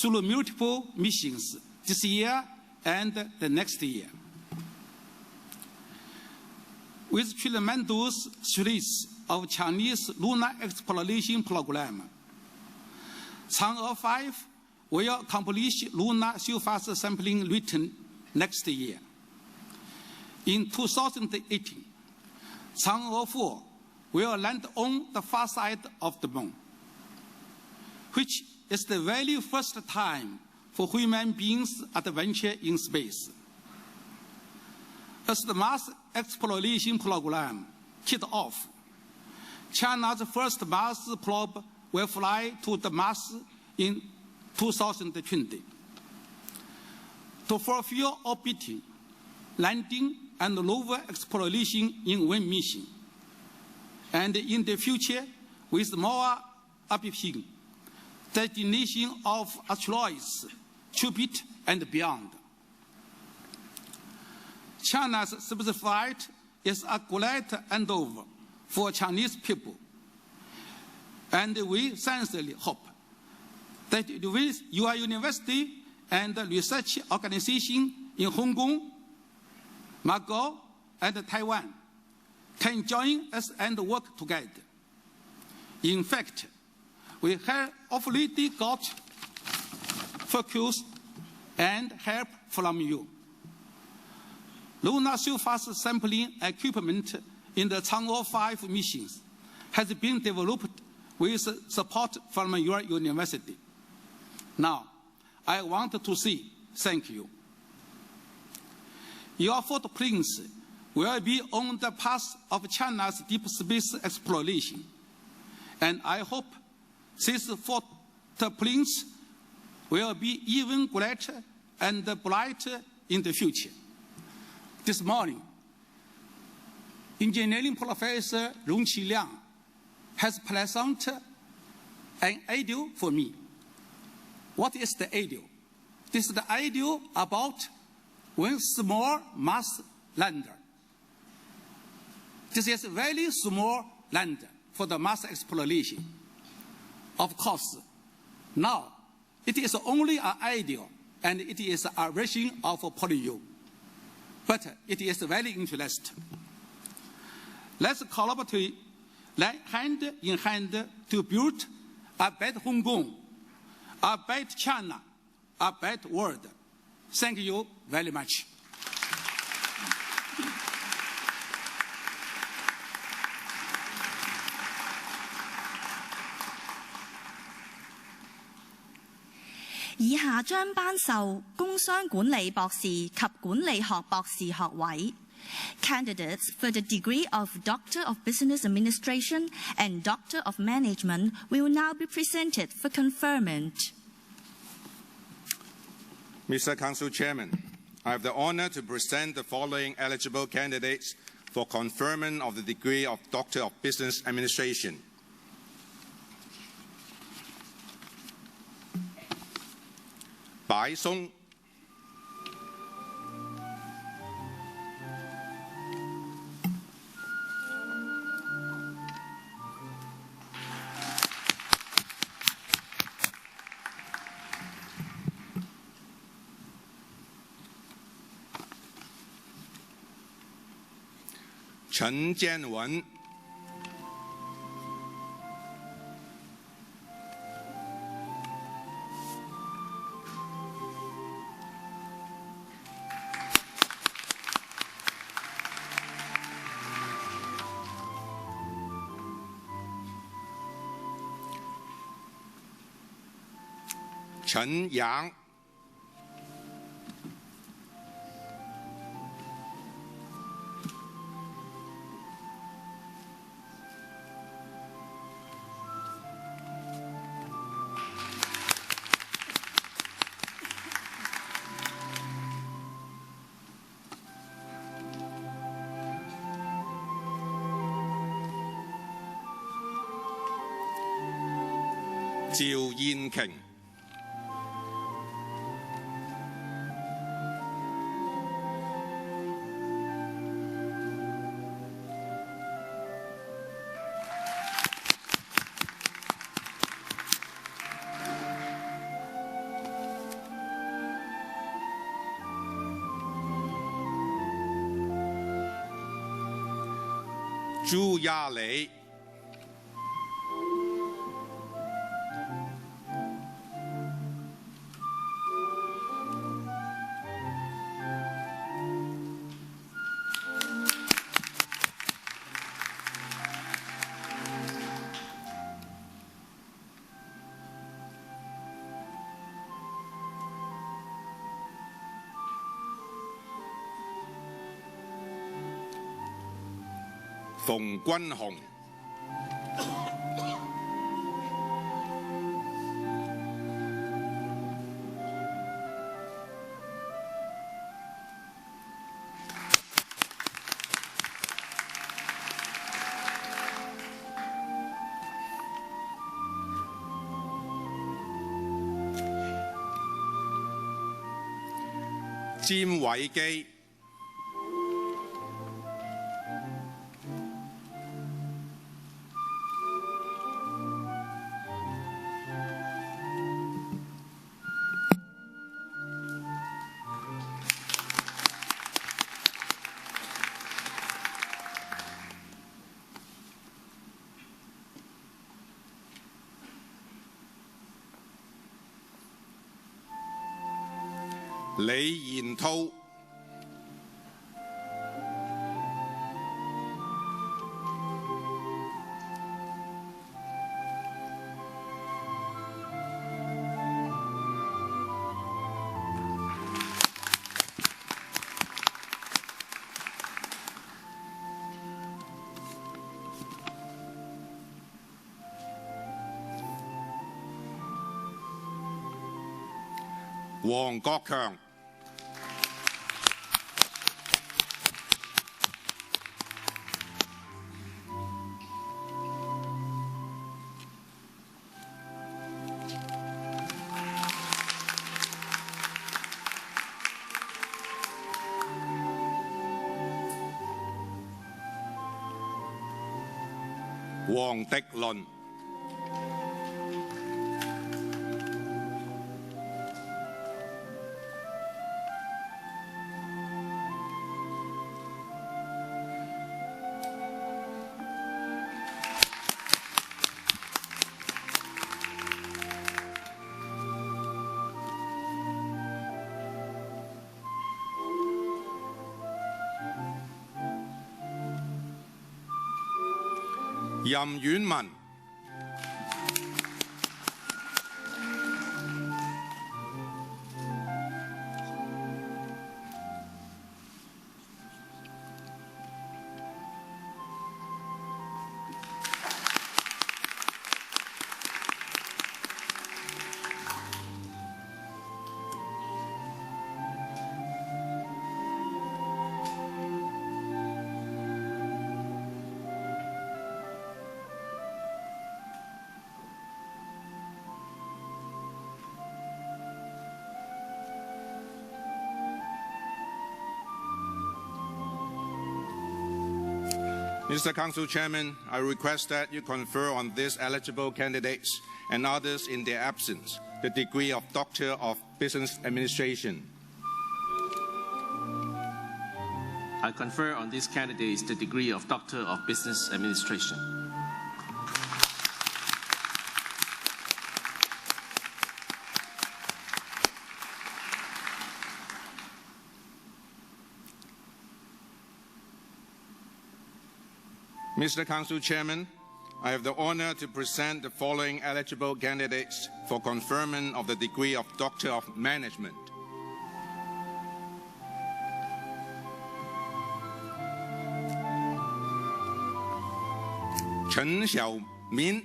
through multiple missions this year and the next year. With tremendous threats
of Chinese lunar exploration program. Chang'e 5 will accomplish lunar surface sampling return next year. In 2018, Chang'e 4 will land on the far side of the moon, which is the very first time for human beings adventure in space. As the Mars exploration program kicked off, China's first Mars probe will fly to the Mars in 2020 to fulfill orbiting, landing, and rover exploration in one mission. And in the future, with more appealing, destination of asteroids, Jupiter, and beyond. China's space flight is a great endeavor for Chinese people, and we sincerely hope that with your university and research organization in Hong Kong, Macau, and Taiwan can join us and work together. In fact, we have already got focus and help from you. Lunar surface sampling equipment in the Chang'e 5 missions has been developed with support from your university. Now, I want to say thank you. Your footprints will be on the path of China's deep space exploration, and I hope these footprints will be even greater and brighter in the future. This morning, engineering professor Rong Qiliang has presented an idea for me. What is the idea? This is the idea about one small Mars lander. This is a very small lander for the Mars exploration. Of course, now it is only an idea and it is a version of PolyU. But it is very interesting. Let's collaborate hand in hand to build a better Hong Kong, a better China, a better world. Thank you very much.
以下將頒授工商管理博士及管理學博士學位。Candidates for the degree of Doctor of Business Administration and Doctor of Management will now be presented for conferment.
Mr. Council Chairman, I have the honor to present the following eligible candidates for conferment of the degree of Doctor of Business Administration. Bai Song, Chen Jianwen, Chen Yang, Jiu Yin-King, Zhu Yalei, 馮君雄、詹偉基、李賢滔、黃國強、黃迪倫、任婉文、Mr. Council Chairman, I request that you confer on these eligible candidates and others in their absence the degree of Doctor of Business Administration.
I confer on these candidates the degree of Doctor of Business Administration.
Mr. Council Chairman, I have the honor to present the following eligible candidates for conferment of the degree of Doctor of Management. Chen Xiaomin,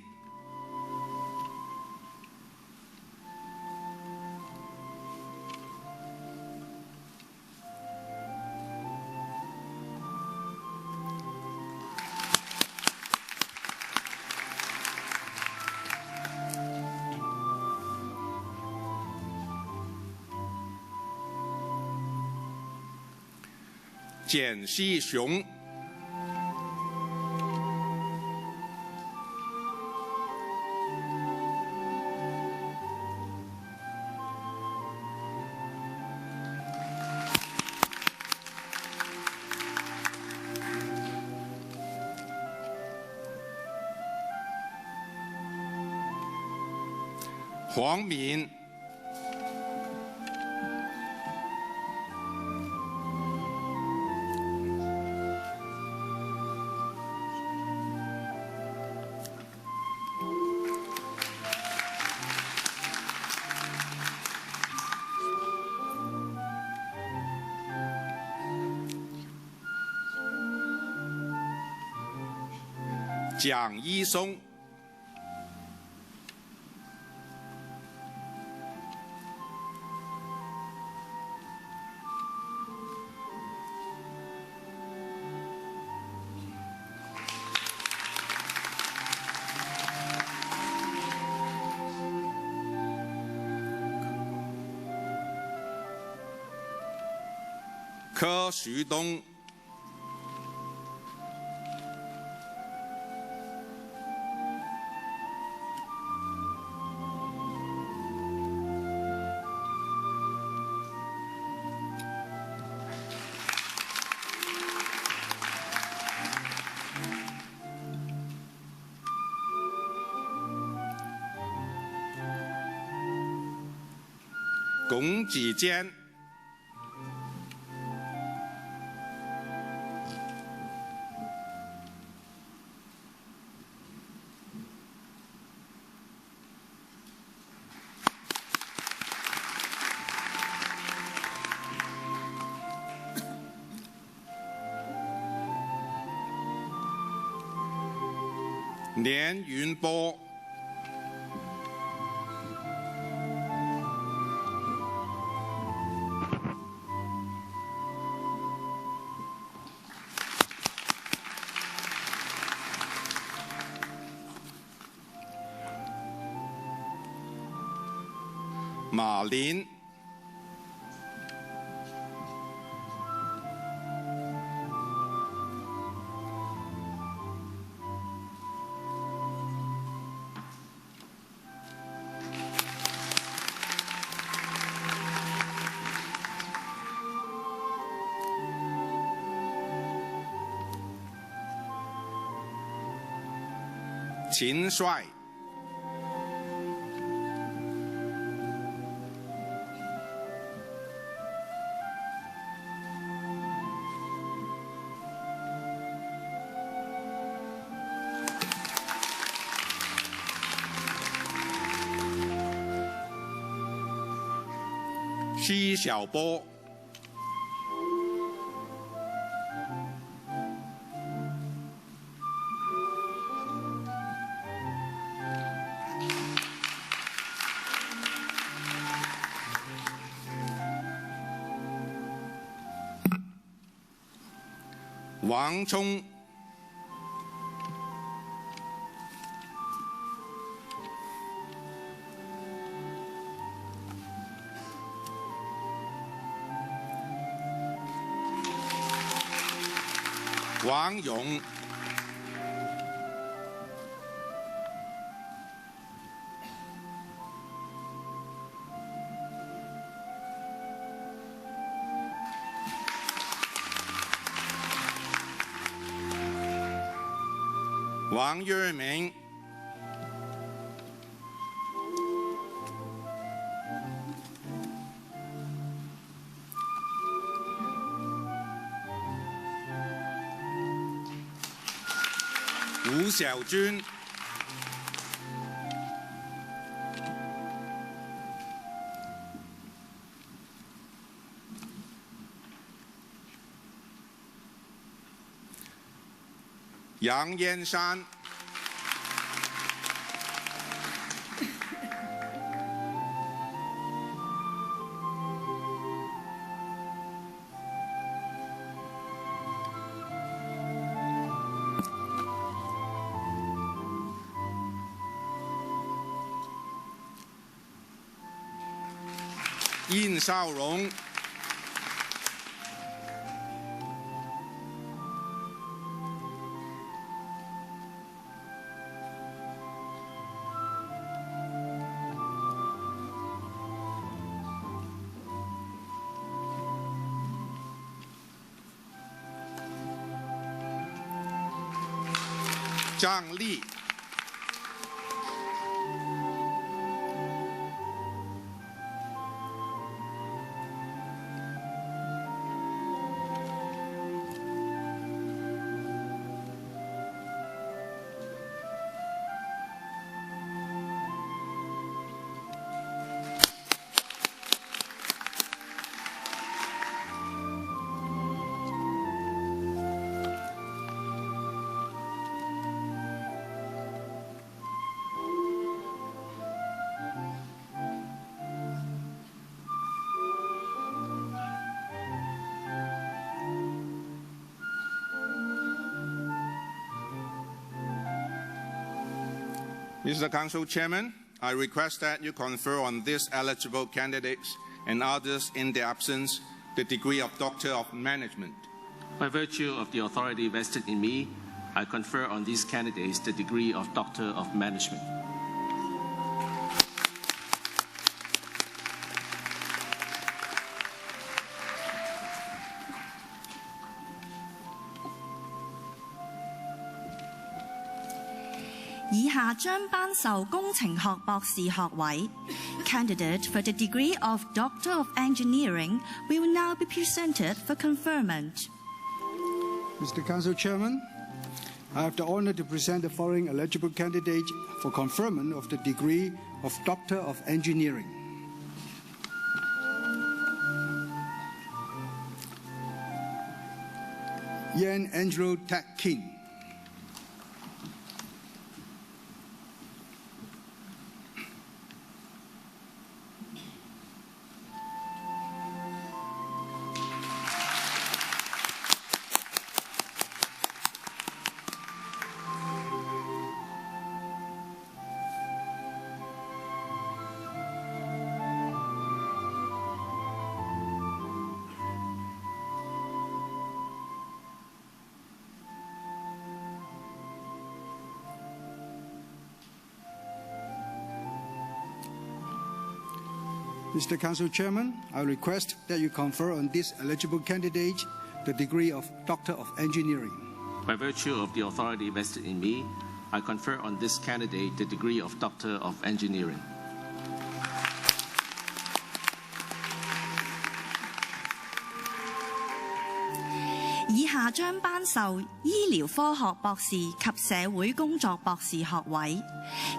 简西雄，黄敏。蒋一松、柯徐东、龚子坚、连云波、马林、秦帅、奚小波、王冲、王勇、王月明、吴小军、杨燕山、殷少荣、张丽、Mr. Council Chairman, I request that you confer on these eligible candidates and others in their absence the degree of Doctor of Management.
By virtue of the authority vested in me, I confer on these candidates the degree of Doctor of Management.
Candidate for the degree of Doctor of Engineering will now be presented for conferment.
Mr. Council Chairman, I have the honor to present the following eligible candidate for conferment of the degree of Doctor of Engineering. Yan Angelo Tak King. Mr. Council Chairman, I request that you confer on this eligible candidate the degree of Doctor of Engineering.
By virtue of the authority vested in me, I confer on this candidate the degree of Doctor of Engineering.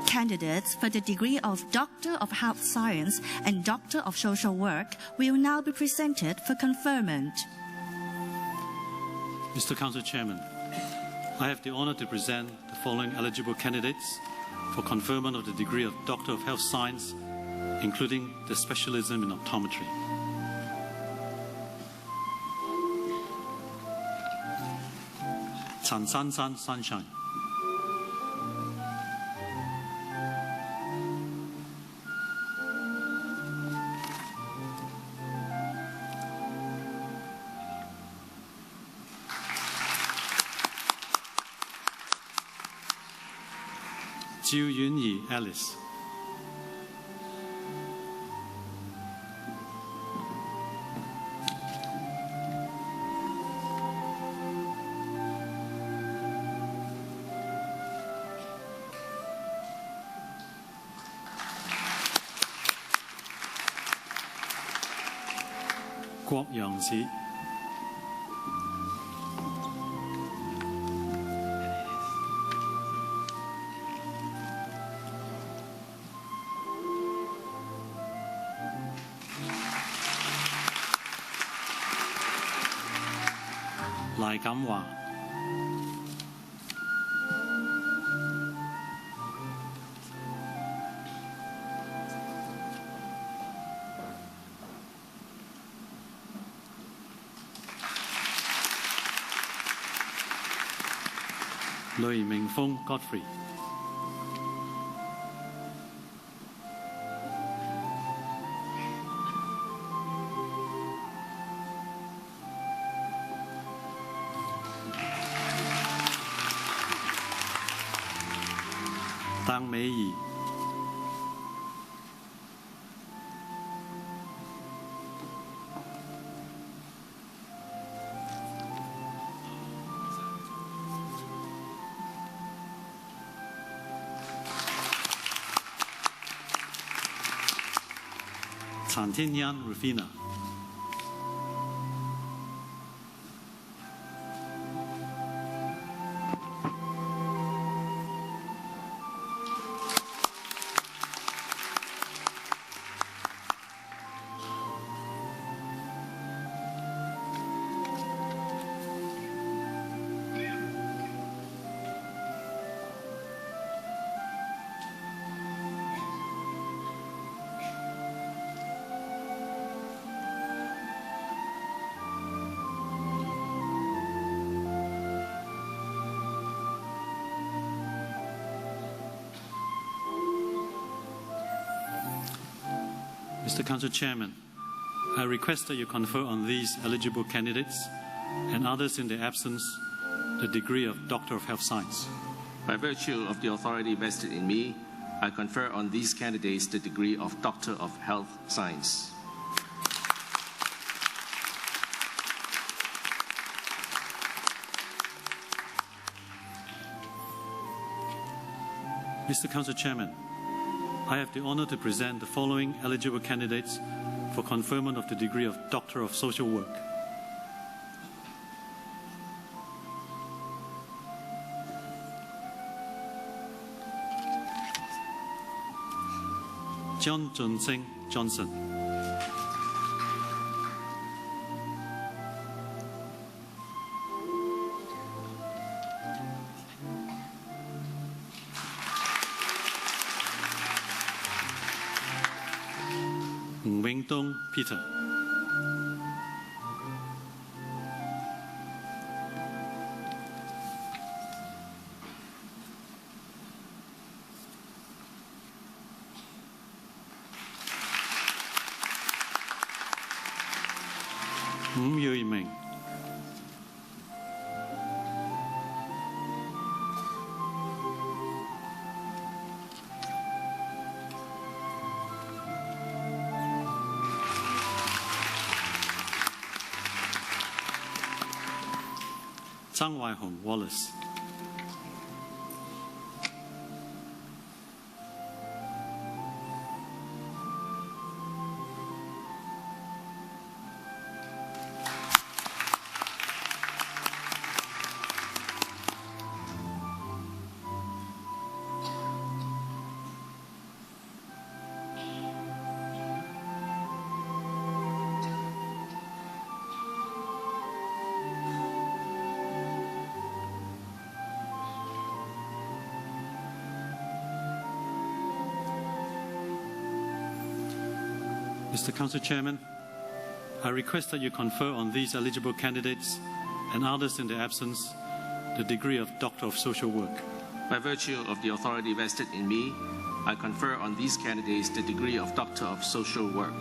Candidates for the degree of Doctor of Health Science and Doctor of Social Work will now be presented for conferment.
Mr. Council Chairman, I have the honor to present the following eligible candidates for conferment of the degree of Doctor of Health Science, including the specialism in optometry. Chan San San Sunshine. Jiu Yunyi Alice. Guok Yangzi. Lai Gamhua. Lui Mingfeng Godfrey. Tang Mei Yi. Chan Tin Yan Rufina. Mr. Council Chairman, I request that you confer on these eligible candidates and others in their absence the degree of Doctor of Health Science.
By virtue of the authority vested in me, I confer on these candidates the degree of Doctor of Health Science.
Mr. Council Chairman, I have the honor to present the following eligible candidates for conferment of the degree of Doctor of Social Work. John Jun-Sing Johnson. Wing-Dong Peter. Yui-Ming. Zhang Waihong Wallace. Mr. Council Chairman, I request that you confer on these eligible candidates and others in their absence the degree of Doctor of Social Work.
By virtue of the authority vested in me, I confer on these candidates the degree of Doctor of Social Work.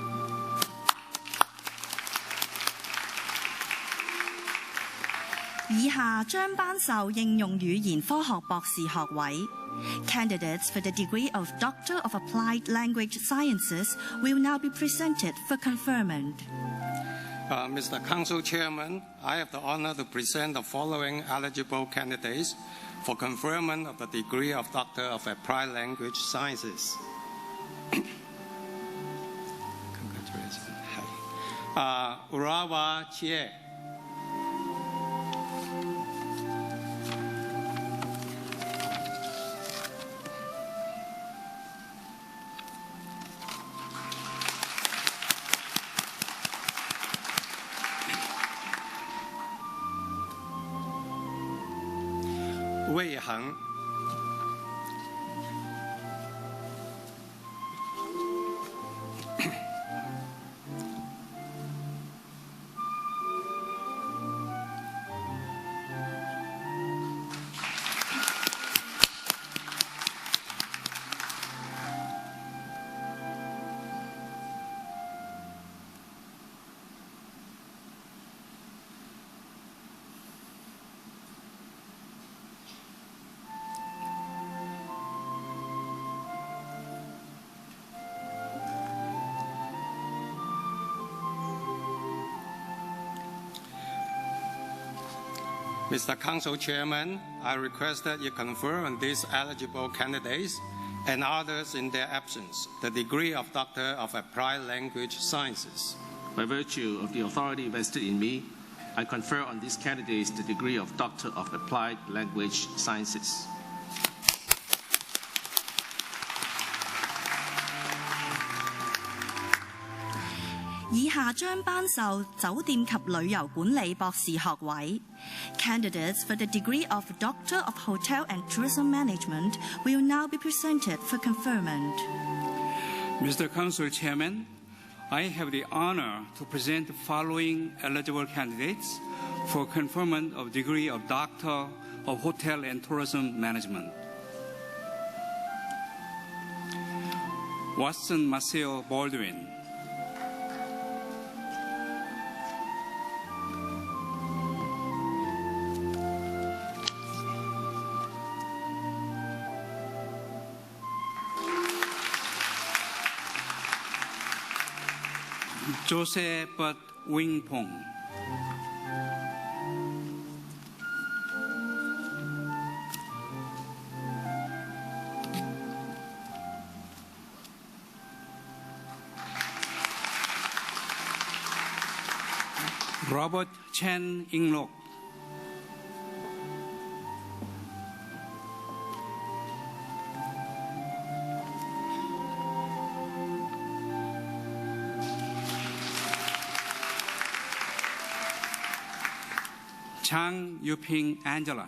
Candidates for the degree of Doctor of Applied Language Sciences will now be presented for conferment.
Mr. Council Chairman, I have the honor to present the following eligible candidates for conferment of the degree of Doctor of Applied Language Sciences. Congratulations. Urawa Chie. Wei Heng. Mr. Council Chairman, I request that you confer on these eligible candidates and others in their absence the degree of Doctor of Applied Language Sciences.
By virtue of the authority vested in me, I confer on these candidates the degree of Doctor of Applied Language Sciences.
以下將頒授酒店及旅遊管理博士學位。Candidates for the degree of Doctor of Hotel and Tourism Management will now be presented for conferment.
Mr. Council Chairman, I have the honor to present the following eligible candidates for conferment of degree of Doctor of Hotel and Tourism Management. Watson Marcel Baldwin. Joseph Wing Pong. Robert Chen Inglok. Chang Yuping Angela.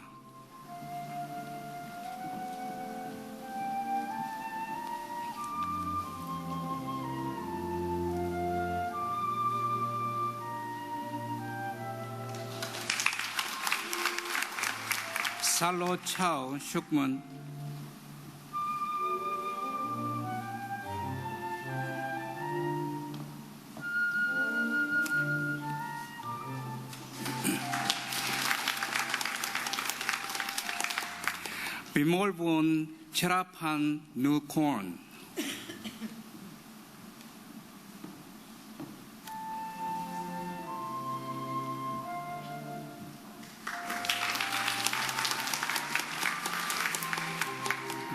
Salo Chao Shukmun. Bimolbun Cherapan Nukorn.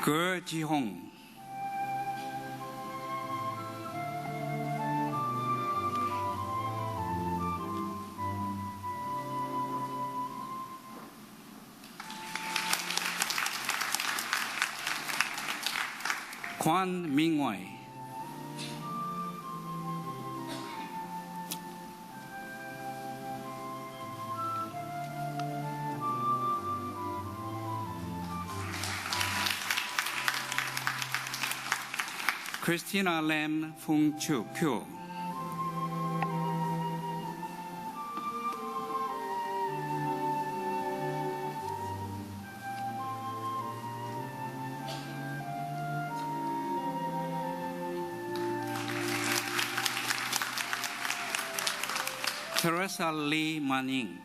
Ge Jihong. Kwan Mingwei. Christina Lam Fung Chu Kyo. Teresa Lee Manning.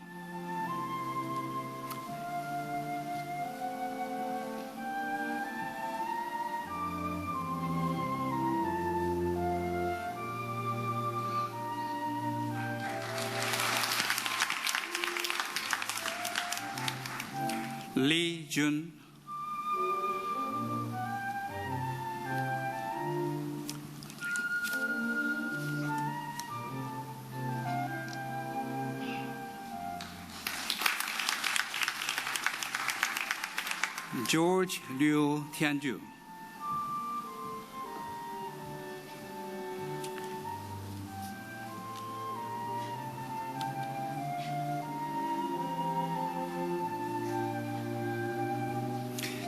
Lee Jun. George Liu Tianju.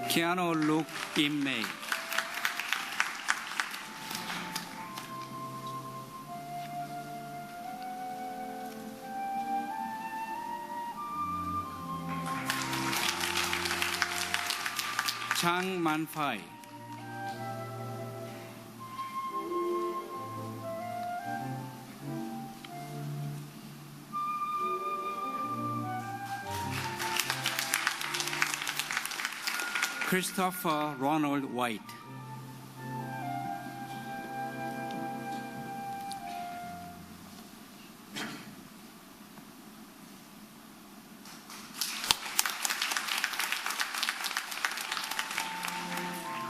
Keanu Luke Im Mei. Chang Manfai. Christopher Ronald White.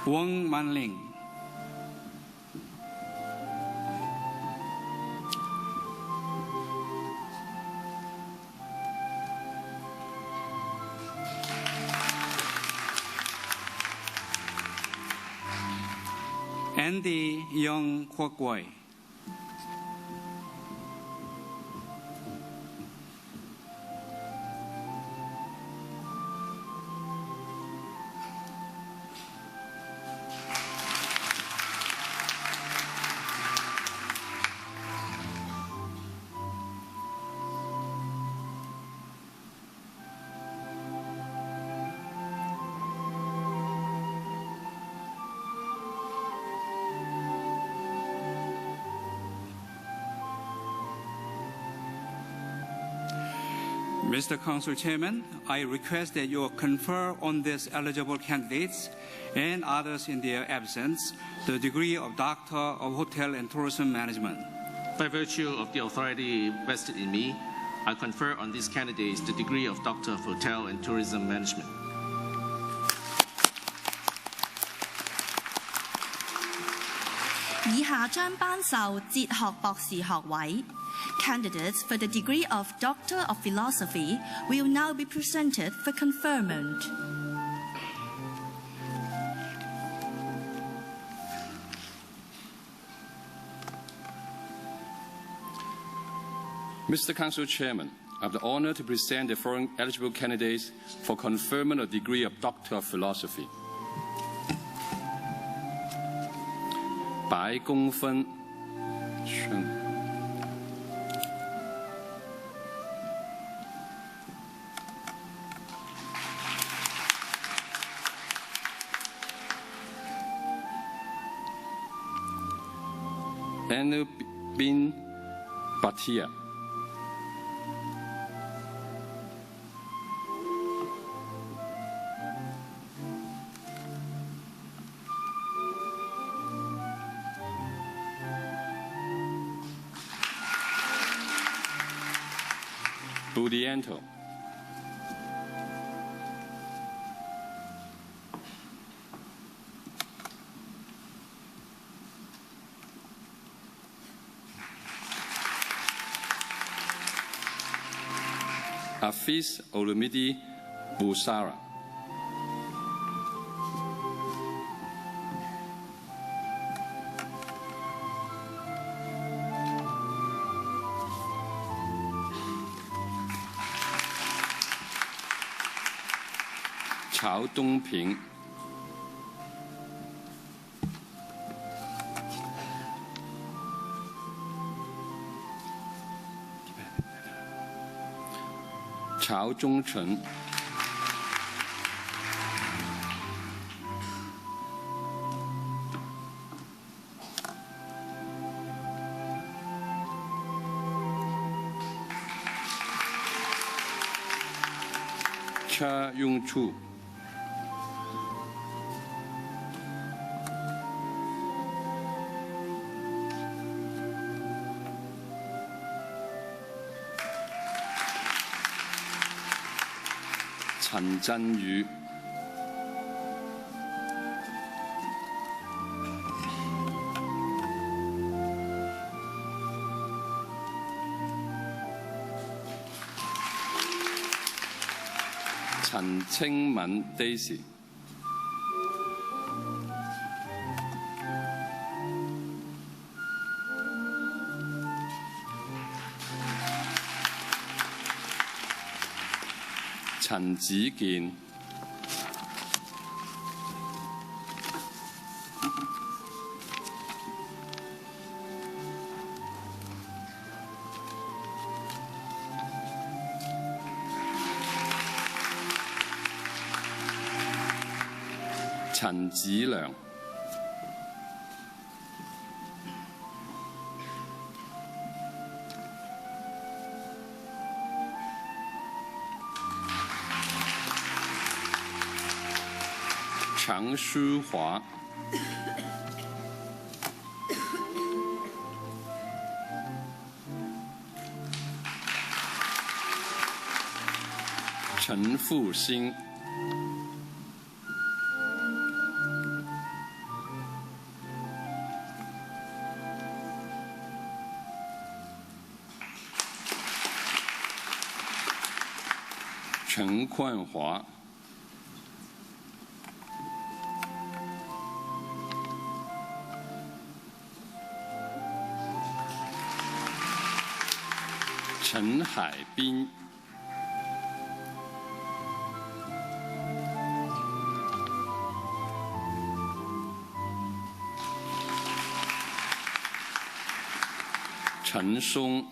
Wang Manling. Andy Young Kwok Wai. Mr. Council Chairman, I request that you confer on these eligible candidates and others in their absence the degree of Doctor of Hotel and Tourism Management.
By virtue of the authority vested in me, I confer on these candidates the degree of Doctor of Hotel and Tourism Management.
Candidates for the degree of Doctor of Philosophy will now be presented for conferment.
Mr. Council Chairman, I have the honor to present the following eligible candidates for conferment of the degree of Doctor of Philosophy. 白公分顺 Anu bin Batia. Budianto. Hafiz Olumide Busara. Chao Dongping. Chao Zhongchen. Cha Yong-chu. Chen Zhenyu. Chen Qingmen Daisy. Chen Zijian. Chen Ziliang. Chang Shuhua. Chen Fuxing. Chen Kuanhua. Chen Haibin. Chen Song.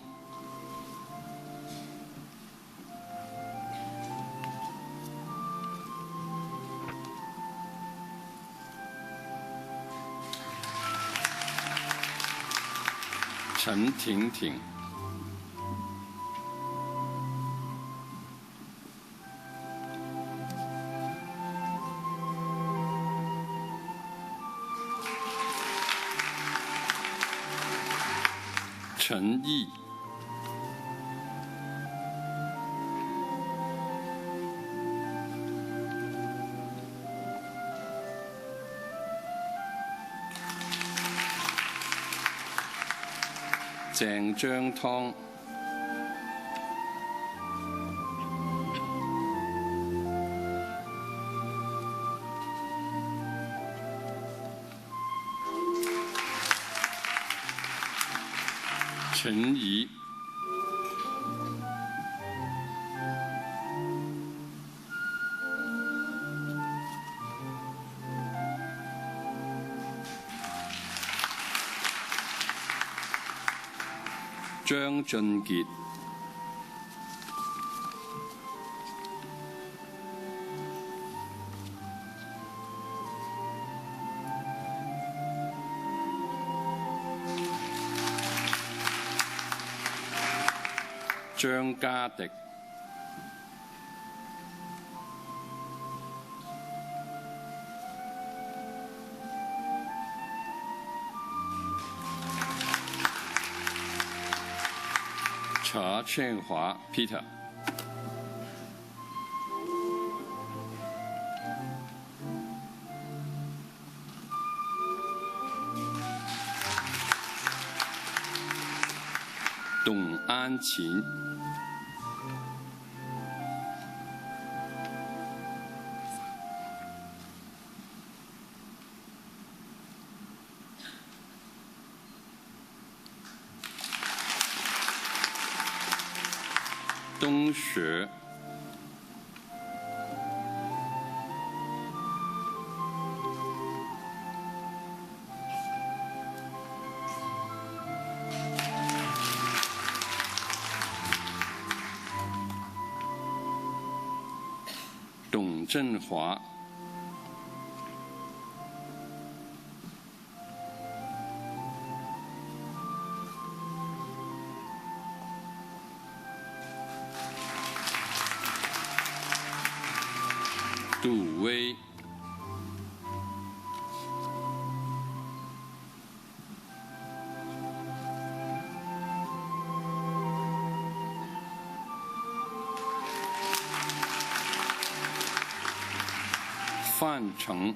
Chen Tingting. 陈毅、郑章汤、陈怡、張俊傑、張家迪、查庆華 Peter、董安琴、东学、董振华、杜威、范成、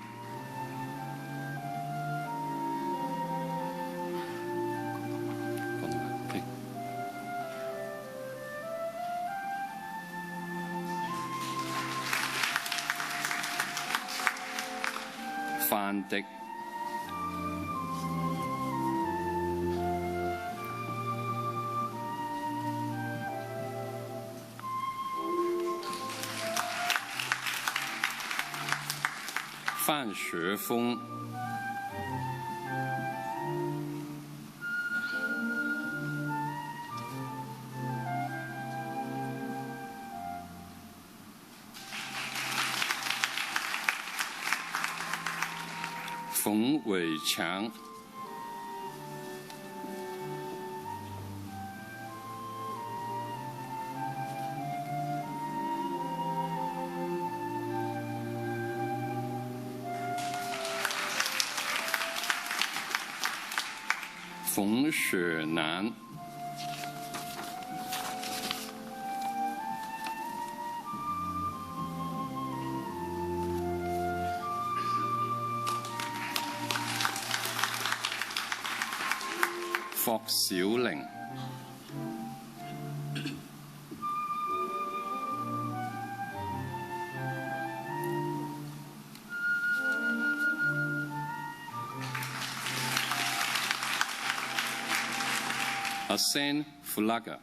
范迪、范学峰、冯伟强、冯雪楠、霍小玲、Asen Fulaga、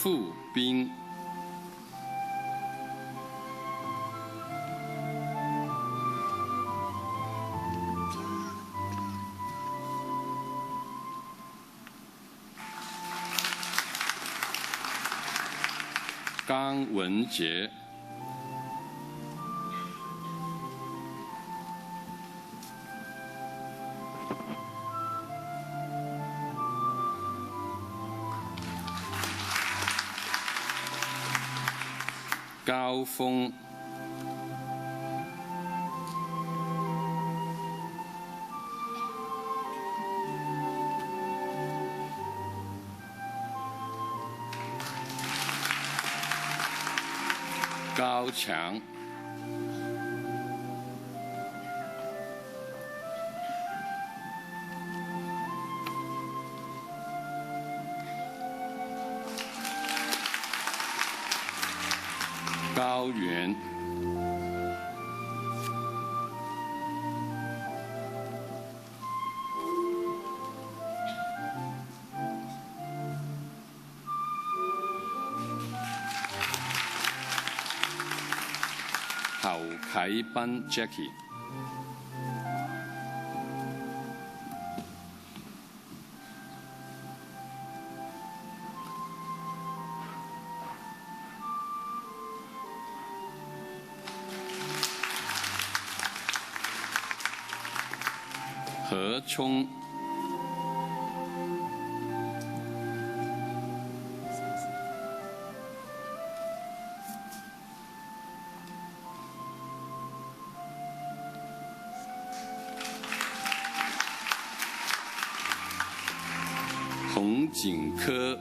傅斌、刚文杰、交鋒、交搶、高原、侯啟斌 Jockey、何聰、洪景科、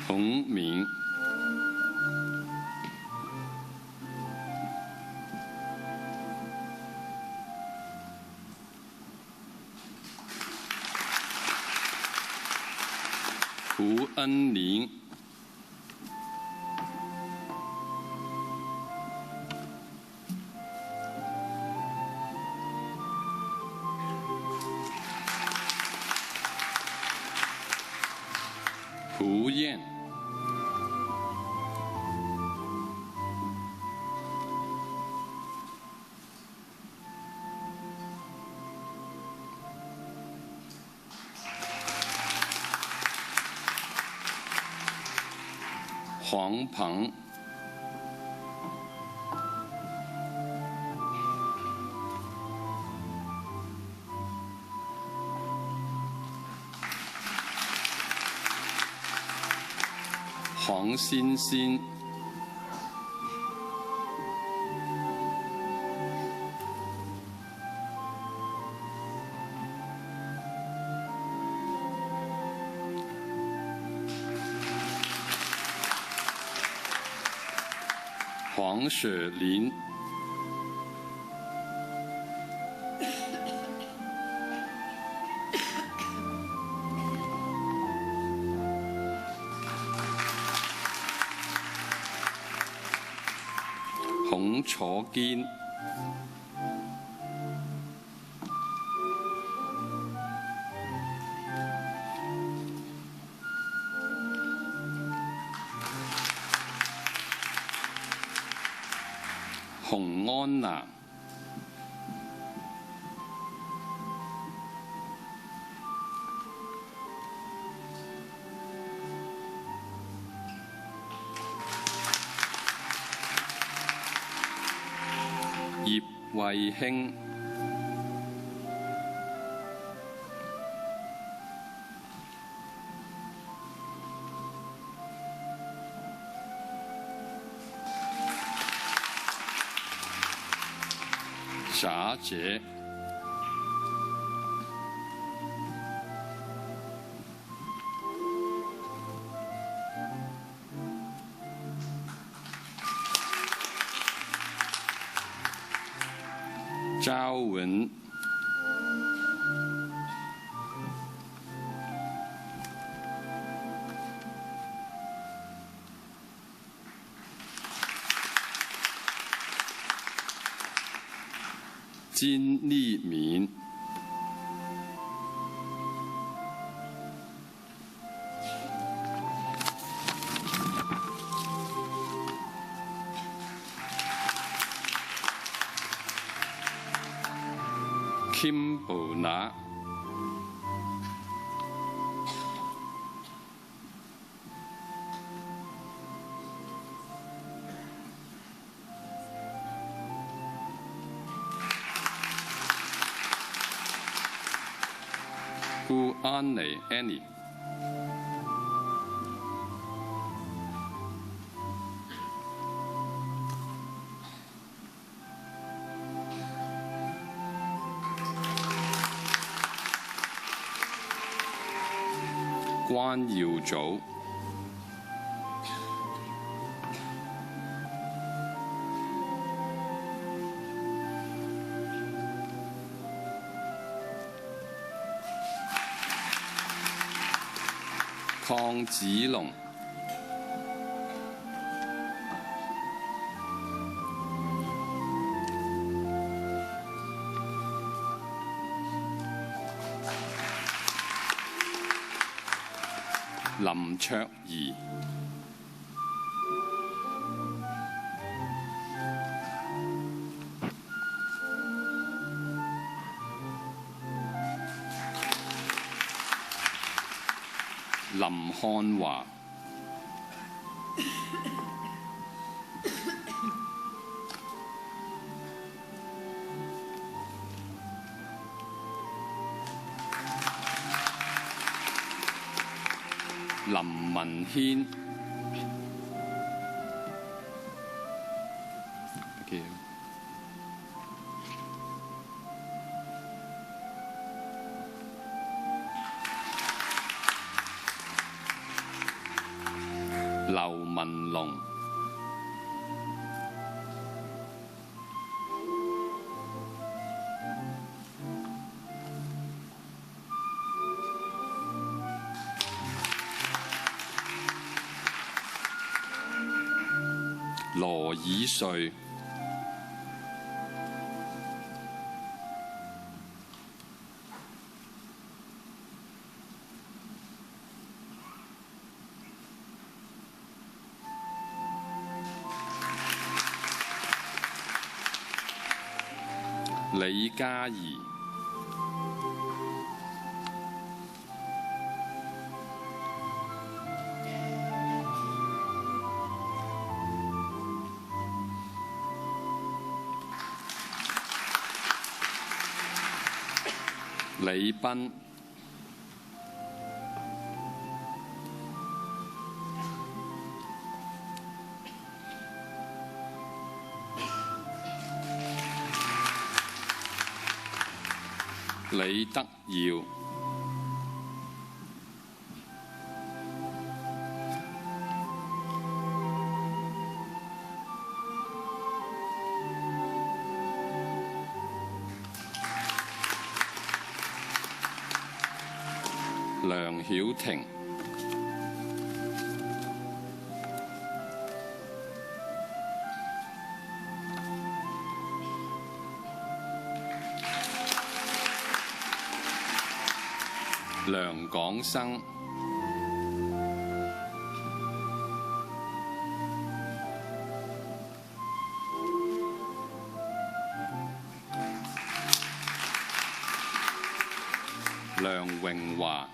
洪敏、胡恩玲、胡燕、黄鹏、黄欣欣、黄雪玲、洪楚堅、洪安娜、葉慧卿、霞姐、赵文、金立民、Kim 寶那、Pu Anley Annie. Guan Yao Zhou. Kang Zilong. Lim卓儀。林漢華。林文軒。劉文龍。羅以瑞。李嘉怡。李斌。李德耀。梁曉婷。梁廣生。梁榮華。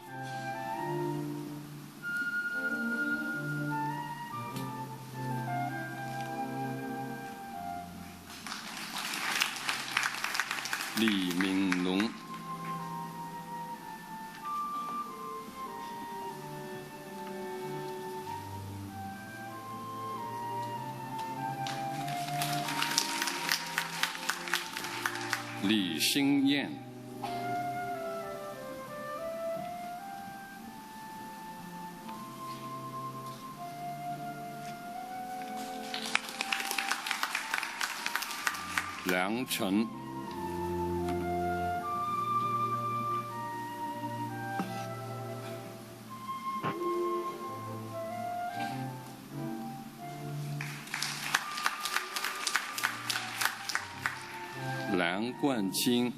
李明龍。李星燕。梁晨。梁冠清。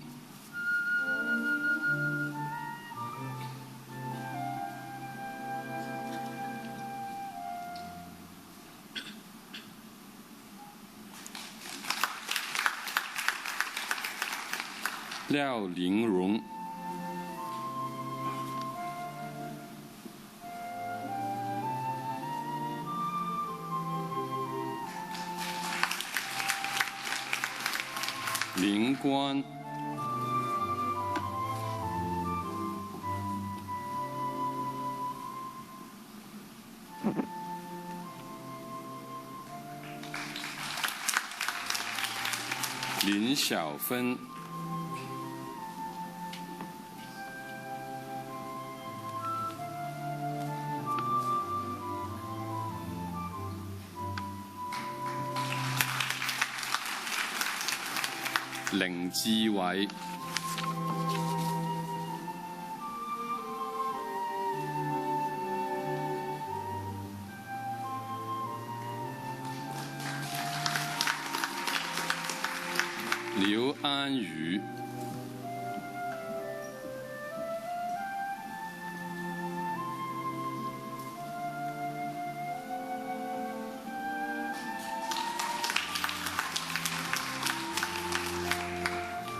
廖玲蓉。林冠。林小芬、凌志偉、劉安宇、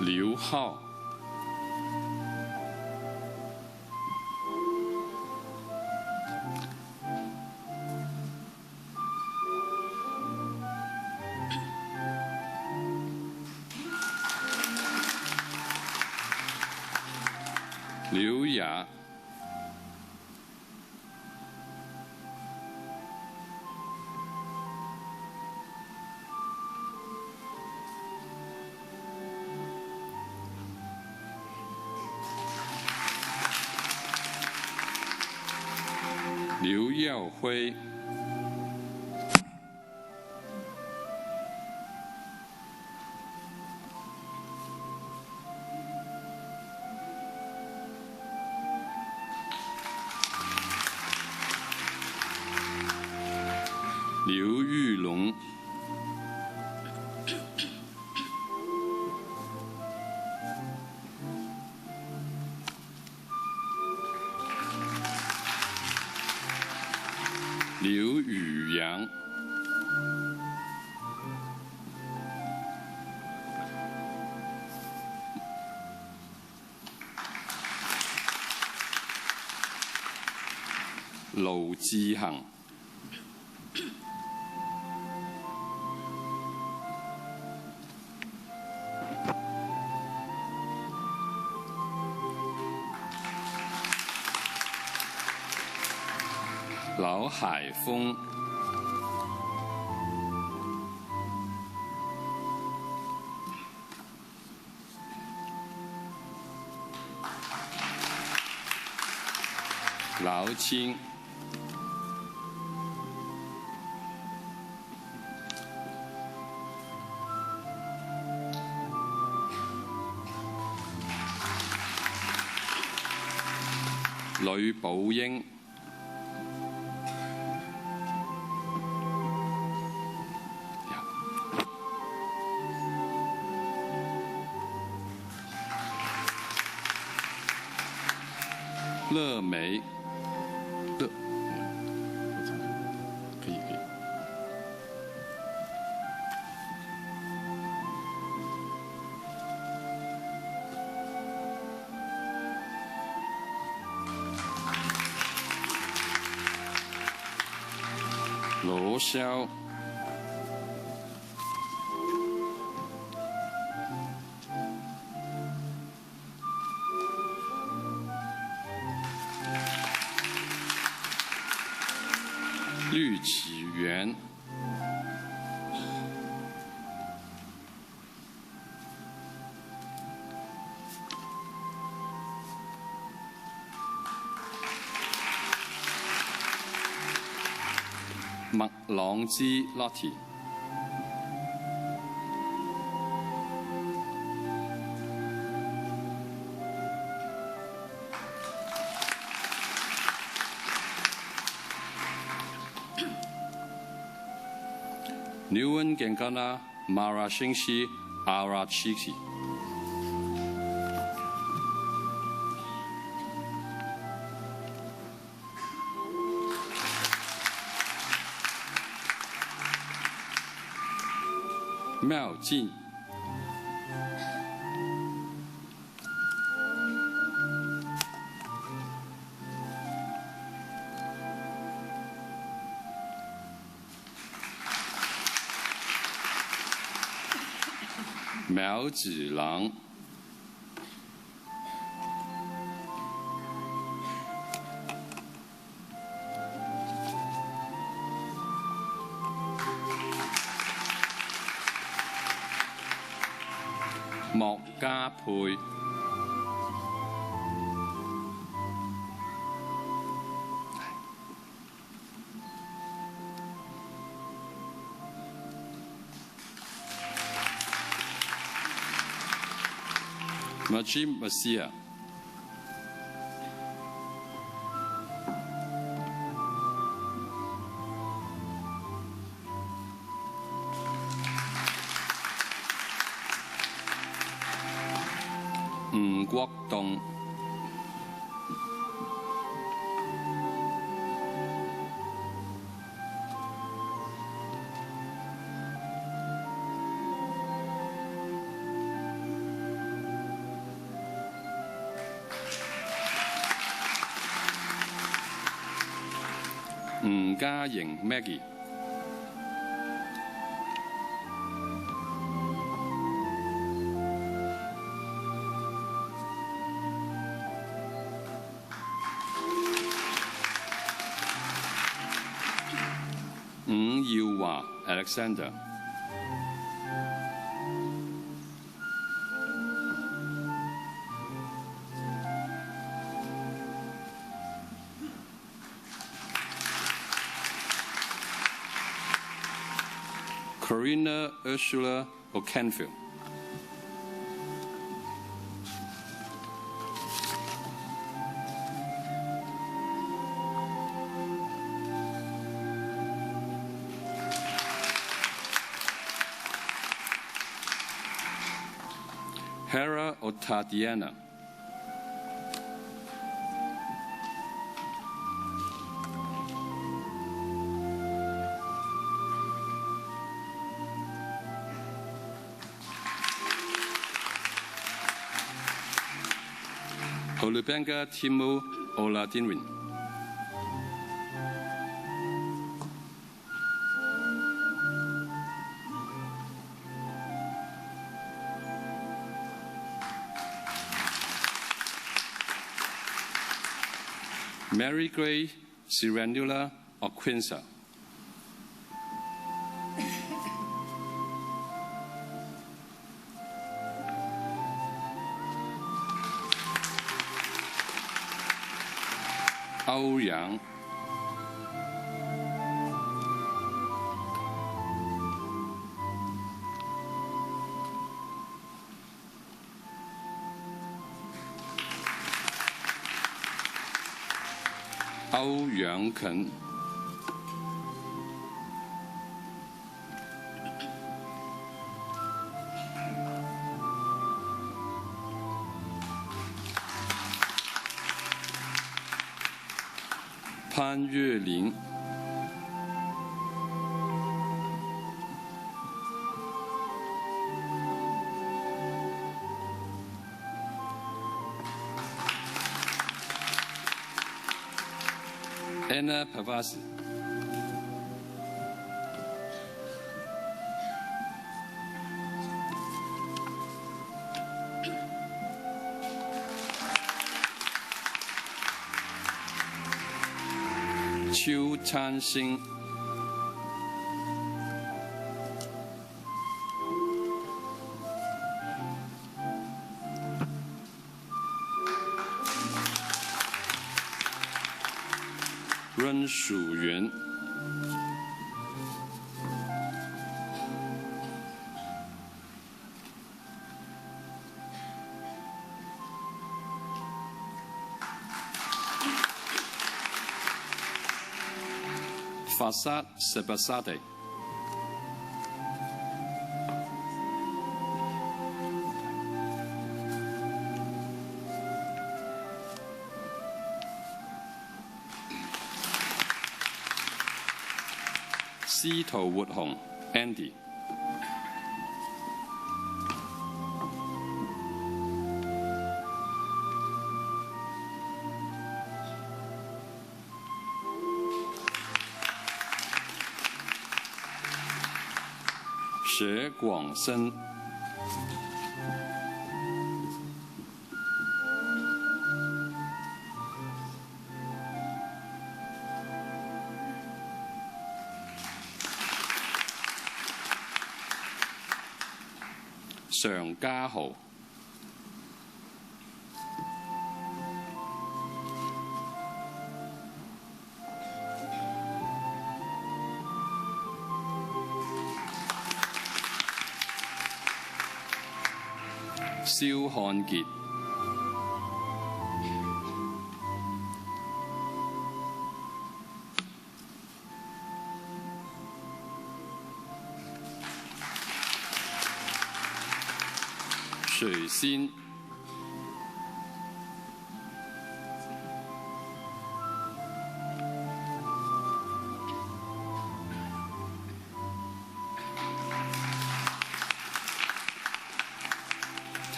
劉浩、劉雅、劉耀辉、劉玉龙、刘宇阳、盧志恒、勞海峰、勞清、呂寶英、樂梅、可以。羅霄、綠起源、麥朗之 Lottie、Newen Gengana Marashingshi Arachiki、妙静、苗子郎、莫家佩。Majim Masia。吳國棟。吳嘉瑩 Maggie。伍耀華 Alexander。Corina Ursula O'Canfield。Hera Otadiana。Olubenga Timo Oladinwin。Mary Gray Siranula Oquinsa。欧阳。欧阳肯。潘月玲。Anna Pavasi。邱灿星。温蜀元。Fasad Sebasade。司徒活紅 Andy。薛廣生。常家豪、蕭漢傑、水仙、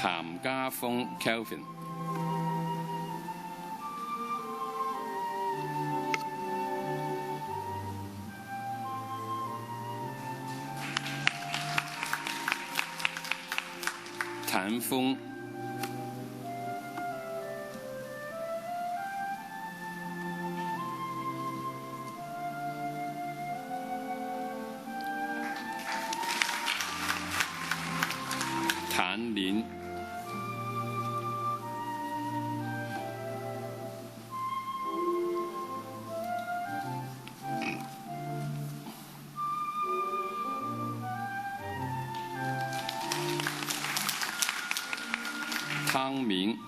譚家峰 Kelvin、譚峰、譚連、湯明、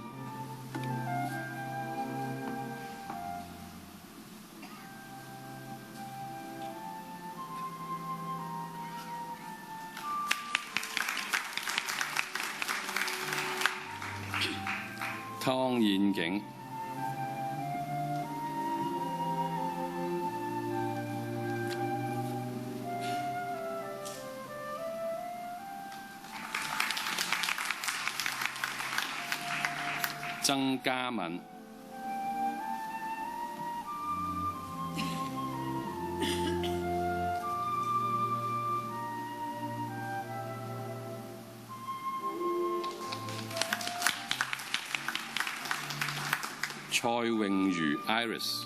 湯燕景、曾嘉敏、蔡穎如 Iris、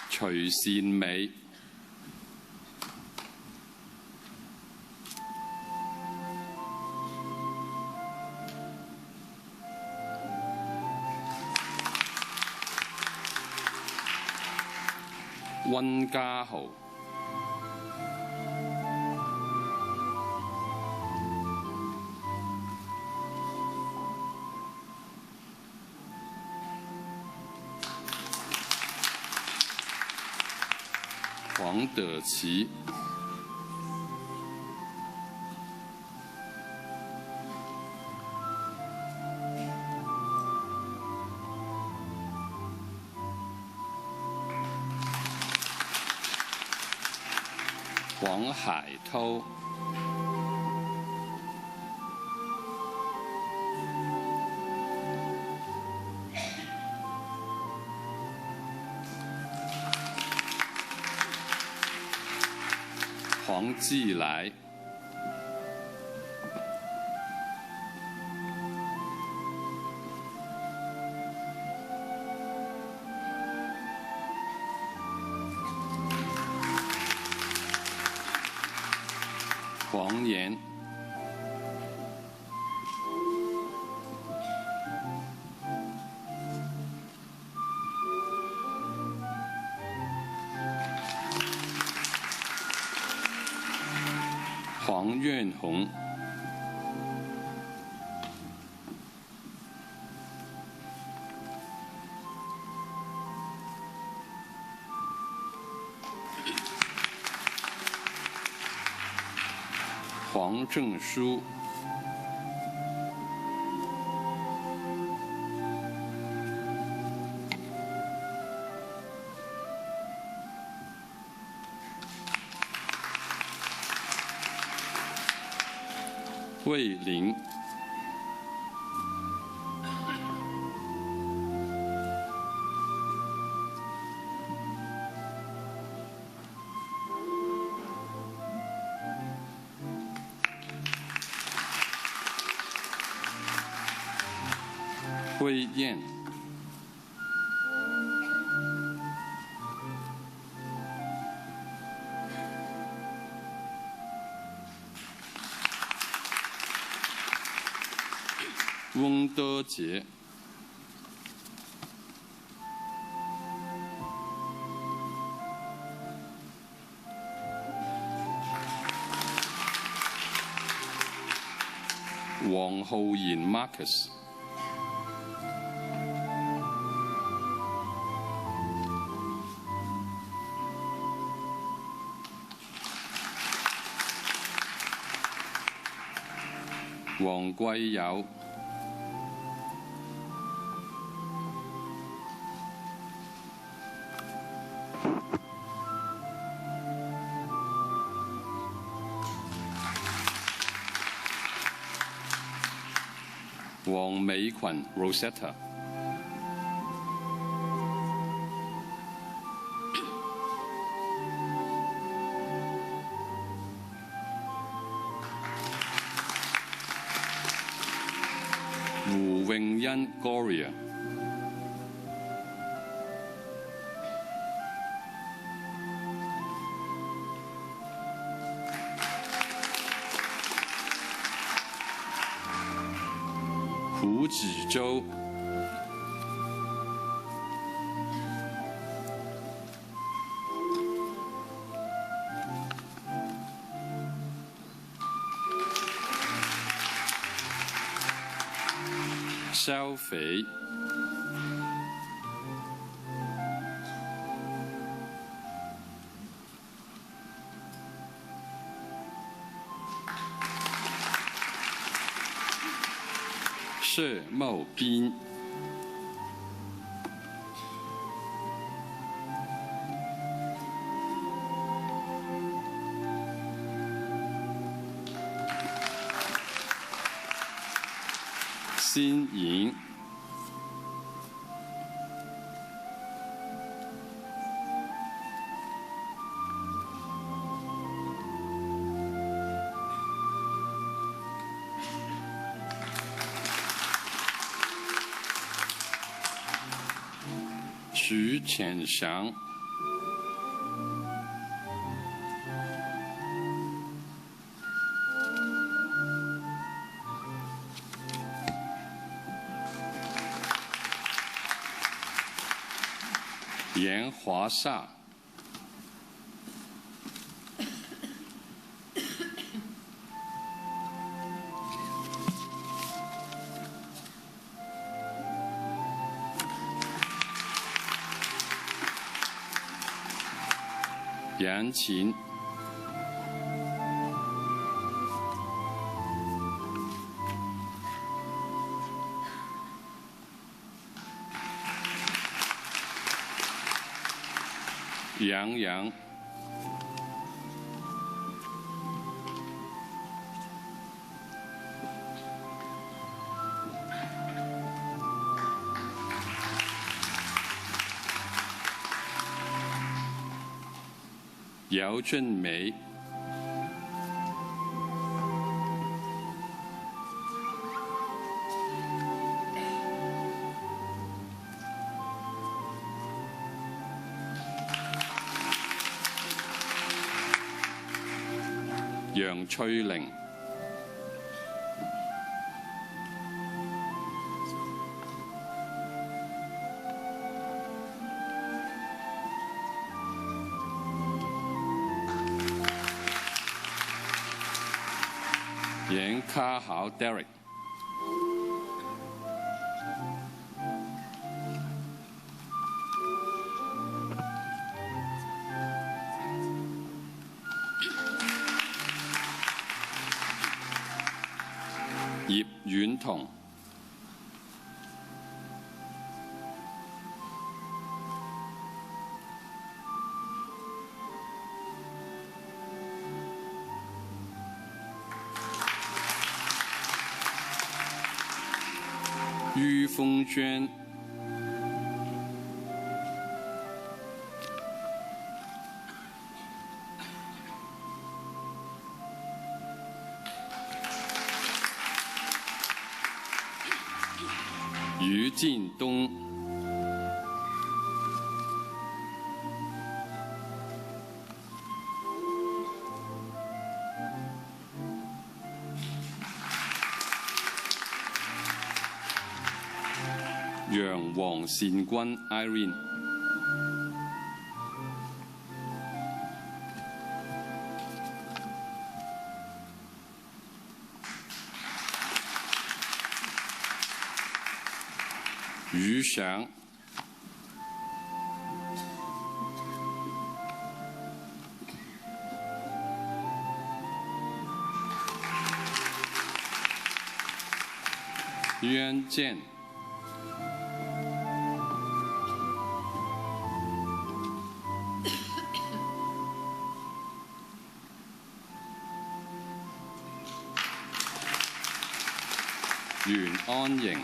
徐善美、温家豪、黃德奇、黃海濤、黃志來、黃岩、黃苑紅、黃正書、魏玲、慧燕、翁德杰、黃浩然 Marcus、黃貴友、黃美群 Rosetta、胡詠欣 Gloria、胡子洲、肖肥、谢茂斌、辛莹、徐浅祥、严华煞、杨琴、杨洋、姚俊梅、楊翠玲、嚴家豪 Derek、葉婉彤、于鳳娟、于进东、楊黃善君 Irene、余翔、袁健、袁安瑩、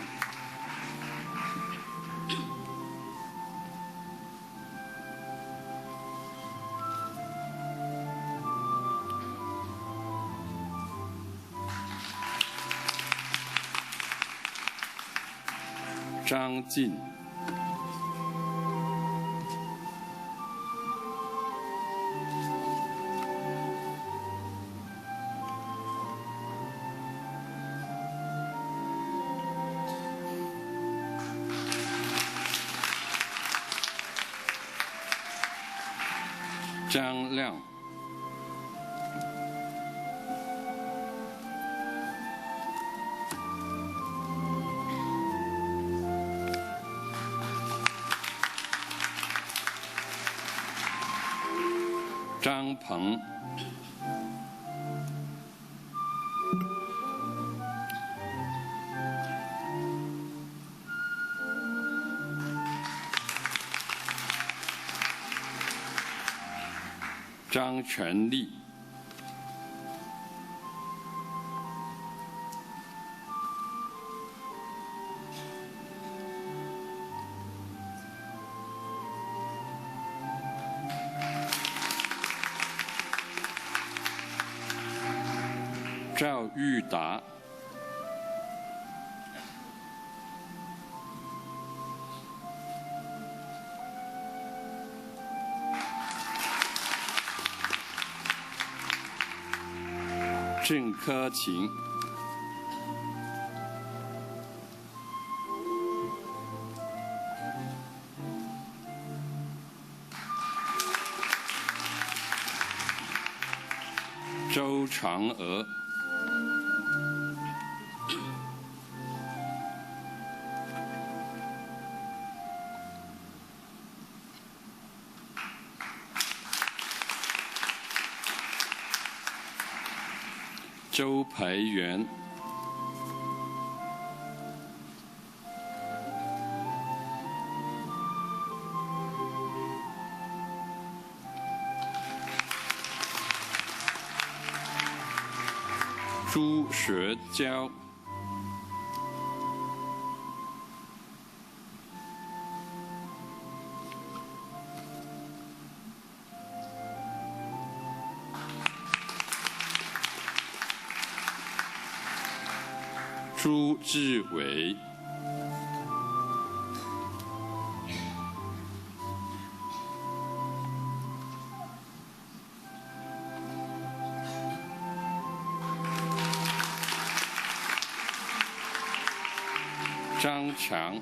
張進、張亮、張鵬、張全利、趙玉達、鄭科琴、周嫦娥、周培元、朱学娇、朱志伟、张强、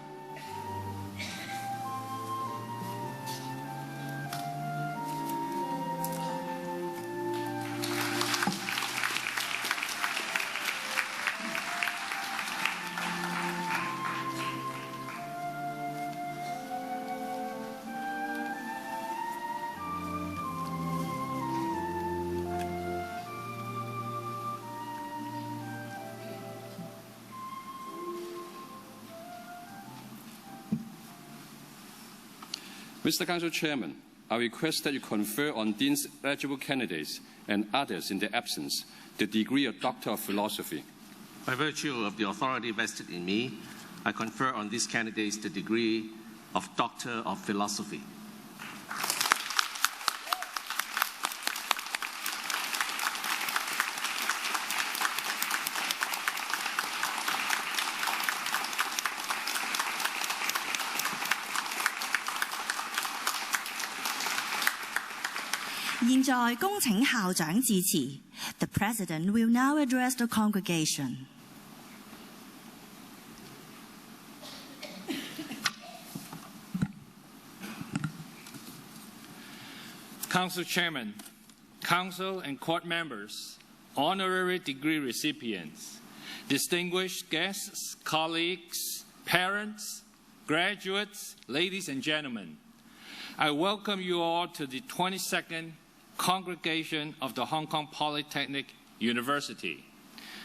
Mr. Council Chairman, I request that you confer on these eligible candidates and others in their absence the degree of Doctor of Philosophy.
By virtue of the authority vested in me, I confer on these candidates the degree of Doctor of Philosophy.
現在恭請校長致辭。The President will now address the congregation.
Council Chairman, Council and Court members, honorary degree recipients, distinguished guests, colleagues, parents, graduates, ladies and gentlemen, I welcome you all to the 22nd Congregation of the Hong Kong Polytechnic University.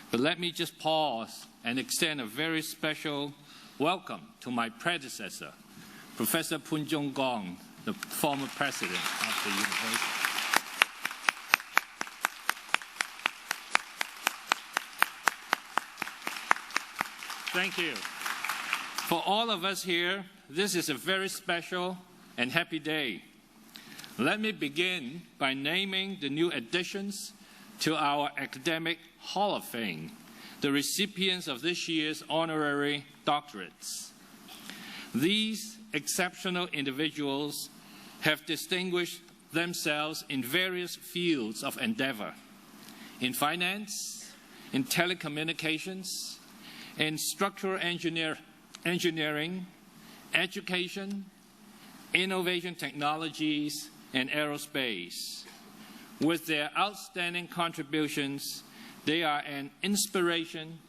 But let me just pause and extend a very special welcome to my predecessor, Professor Poon Jong Gong, the former president of the university. Thank you. For all of us here, this is a very special and happy day. Let me begin by naming the new additions to our academic Hall of Fame, the recipients of this year's honorary doctorates. These exceptional individuals have distinguished themselves in various fields of endeavor, in finance, in telecommunications, in structural engineering, education, innovation technologies, and aerospace. With their outstanding contributions, they are an inspiration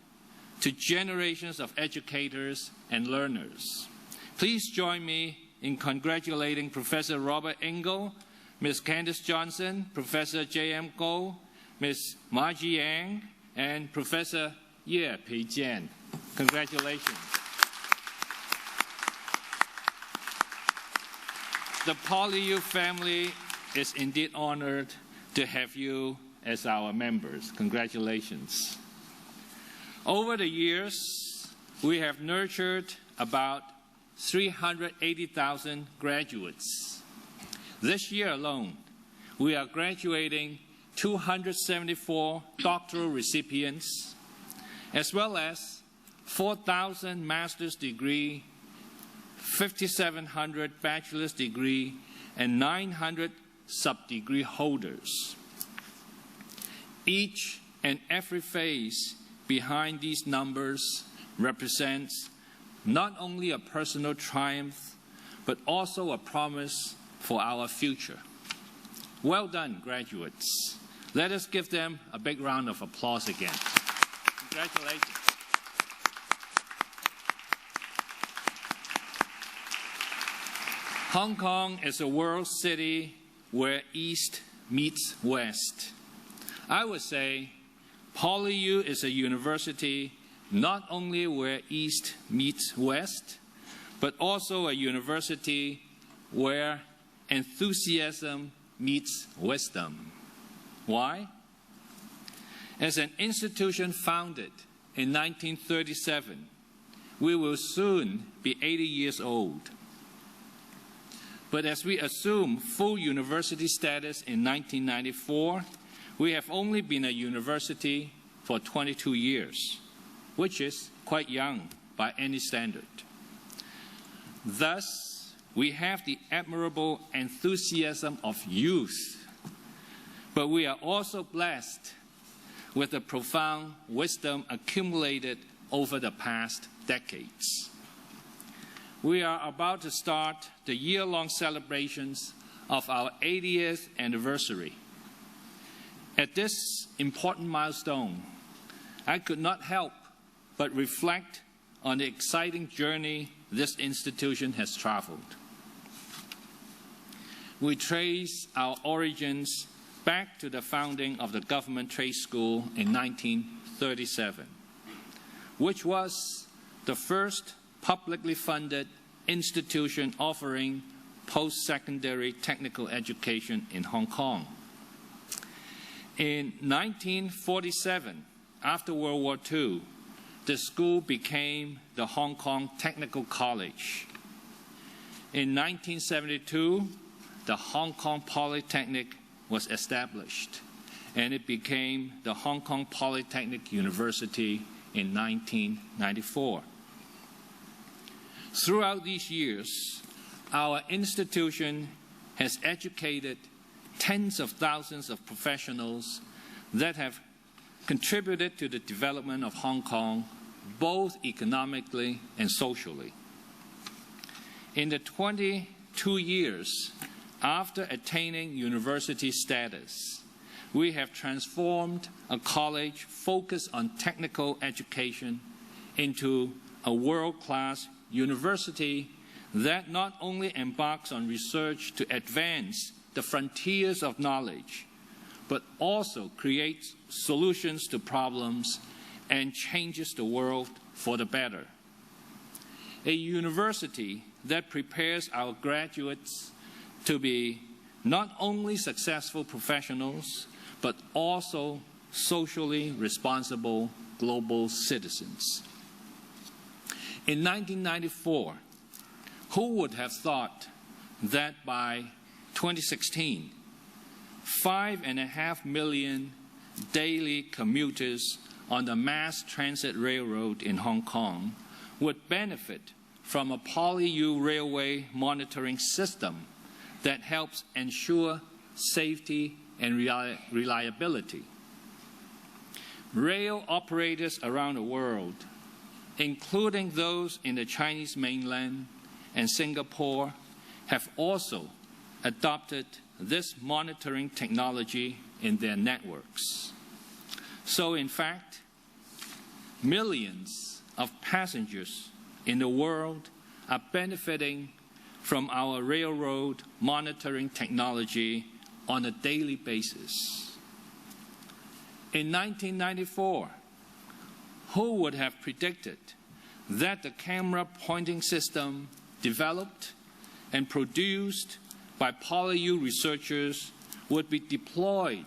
to generations of educators and learners. Please join me in congratulating Professor Robert Engel, Ms. Candice Johnson, Professor J.M. Goh, Ms. Ma Ji-yang, and Professor Ye Pei-jian. Congratulations. The PolyU family is indeed honored to have you as our members. Congratulations. Over the years, we have nurtured about 380,000 graduates. This year alone, we are graduating 274 doctoral recipients, as well as 4,000 master's degree, 5,700 bachelor's degree, and 900 sub-degree holders. Each and every face behind these numbers represents not only a personal triumph, but also a promise for our future. Well done, graduates. Let us give them a big round of applause again. Congratulations. Hong Kong is a world city where East meets West. I would say PolyU is a university not only where East meets West, but also a university where enthusiasm meets wisdom. Why? As an institution founded in 1937, we will soon be 80 years old. But as we assume full university status in 1994, we have only been a university for 22 years, which is quite young by any standard. Thus, we have the admirable enthusiasm of youth, but we are also blessed with the profound wisdom accumulated over the past decades. We are about to start the year-long celebrations of our 80th anniversary. At this important milestone, I could not help but reflect on the exciting journey this institution has traveled. We trace our origins back to the founding of the Government Trade School in 1937, which was the first publicly funded institution offering post-secondary technical education in Hong Kong. In 1947, after World War II, the school became the Hong Kong Technical College. In 1972, the Hong Kong Polytechnic was established, and it became the Hong Kong Polytechnic University in 1994. Throughout these years, our institution has educated tens of thousands of professionals that have contributed to the development of Hong Kong, both economically and socially. In the 22 years after attaining university status, we have transformed a college focused on technical education into a world-class university that not only embarks on research to advance the frontiers of knowledge, but also creates solutions to problems and changes the world for the better. A university that prepares our graduates to be not only successful professionals, but also socially responsible global citizens. In 1994, who would have thought that by 2016, 5.5 million daily commuters on the mass transit railroad in Hong Kong would benefit from a PolyU railway monitoring system that helps ensure safety and reliability. Rail operators around the world, including those in the Chinese mainland and Singapore, have also adopted this monitoring technology in their networks. So in fact, millions of passengers in the world are benefiting from our railroad monitoring technology on a daily basis. In 1994, who would have predicted that the camera pointing system developed and produced by PolyU researchers would be deployed